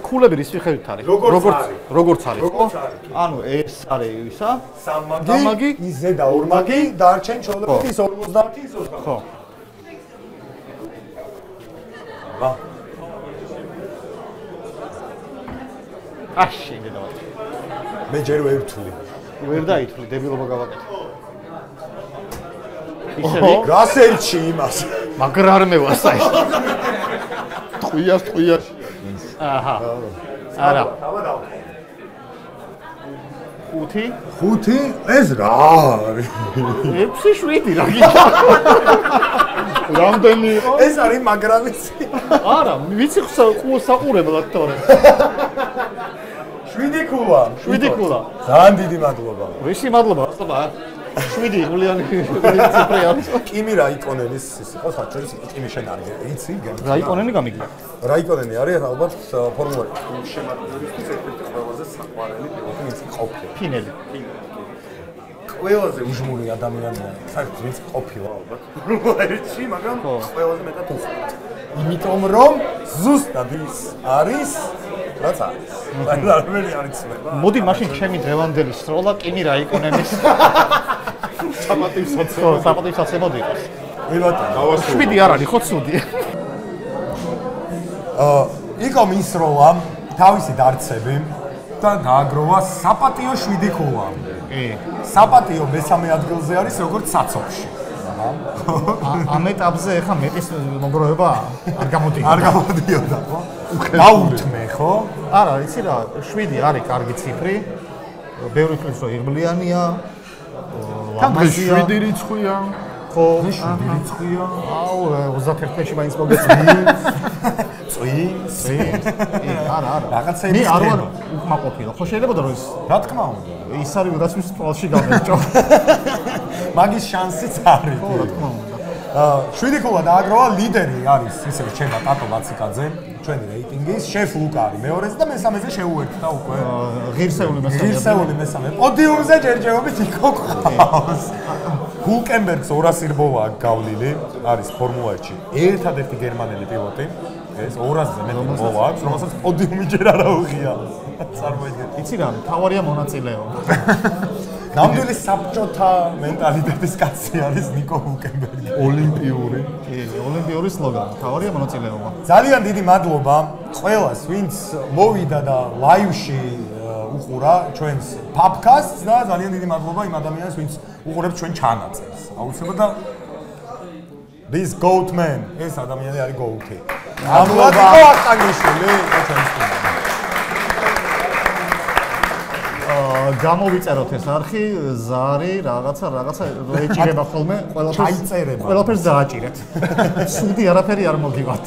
ქულები რის მიხედვით არის? როგორც არის, ხო? ანუ ეს არის ისა? სამმაგი, ის ზედა ორმაგი, დარჩენ ჩოლები ის 50 ის 20. ხო. აბა. აში იმედავად. მე ჯერ ვერ ვთვლი. ვერ დაითვლი, დებილობა გავაკეთე. ისე გასერჩი იმას. მაგრამ არ მევასა ეს. ტყვიას. აჰა. არა. 5 ეს რა არის? 6-7 რა გიქნა. რამდენი იყო? ეს არის მაგრამიცი. არა, ვიცი საყურებლად თორე. 7 ქულა. 7 ქულა. ძალიან დიდი მადლობა. ვისი მადლობა, ახლა 7 გულიანი ციფრი არის. კიმი რაიკონენის ის იყო საჭირო კიმი შენ არის იცი? რაიკონენი გამიგია. რაიკონენი არის ალბათ ფორმულა 1 შემადგენლობისთვის ერთ-ერთი ყველაზე საყვარელი პილოტი ყოფილი. ფინელი. ყველაზე უჟმური ადამიანია, საერთოდ ვინც ყოფილა ალბათ. ერთში, მაგრამ ყველაზე მეტად უხმართ. იმიტომ რომ ზუსტად ის არის, რაც არის. არ იცნება. მოდი მაშინ ჩემი დღევანდელი სროლა კინი რაიკონენის საპატივსაცემად იყოს. ვილატა. 7 არ არის, ხო ცუდი. იყო მის როლა, თავისი დარცები და დააგროვა საპატიო 7 ქულა. კი. საპატიო მესამე ადგილზე არის როგორც საცობში. ამ ეტაპზე ახლა მეტის მოგროვება არ გამოდიოდა. არ გამოდიოდა, ხო? დაუთმე, ხო? არა, იცი რა, 7 არის კარგი ციფრი. ბევრი ხნის რო იღბლიანია. თან 7 რიცხვია. ხო, 7 რიცხვია. აუ, 31-ში მაინც მოგეწმი. წვი. არა. რაღაცები მე არ ვარ უკმაყოფილო. ხო შეიძლება რომ ის რა თქმა უნდა. ის არის რაც მის თვალში გამეჭო. მაგის შანსიც არის. ხო, რა თქმა უნდა. 7 ქულა დააგროვა, ლიდერი არის ისე რჩება ტატო ლაციკაძე, ჩვენი რეიტინგის, შეფ ლუკარი მეორეზე და მესამეზე შეუერთდა უკვე. ღირსეული მესამე. პოდიუმზე ჯერჯერობით იქ ყავს. ჰულკენბერგს 200 რბოლა აქვს გავლილი, არის ფორმულა 1-ში. ერთადერთი გერმანელი პილოტი. ეს 200-ზე მეტი რბოლა აქვს, რომელსაც პოდიუმი ჯერ არ აუღია. წარმოიდგინე. იცი რა, თავარია მონაწილეობა. ნამდვილი საბჭოთა მენტალიტეტის კაცი არის ნიკო ჰულკენბერგი. ოლიმპიური. კი, ოლიმპიური სლოგანი, თავარია მონაწილეობა. ძალიან დიდი მადლობა ყველას, ვინც მოვიდა და ლაივში უყურა ჩვენს პაპკასტს და ძალიან დიდი მადლობა იმ ადამიანებს, ვინც უყურებს ჩვენ ჩანაწერს. აუცილებლად და this goat man, ეს ადამიანი არის goat-ი. მადლობა აკტანგიშვილი, გამოვიწეროთ ეს არხი, ზარი, რაღაცა ეჭირება ხოლმე, ყველაფერს დააჭირეთ. სუდი არაფერი არ მოგივართ.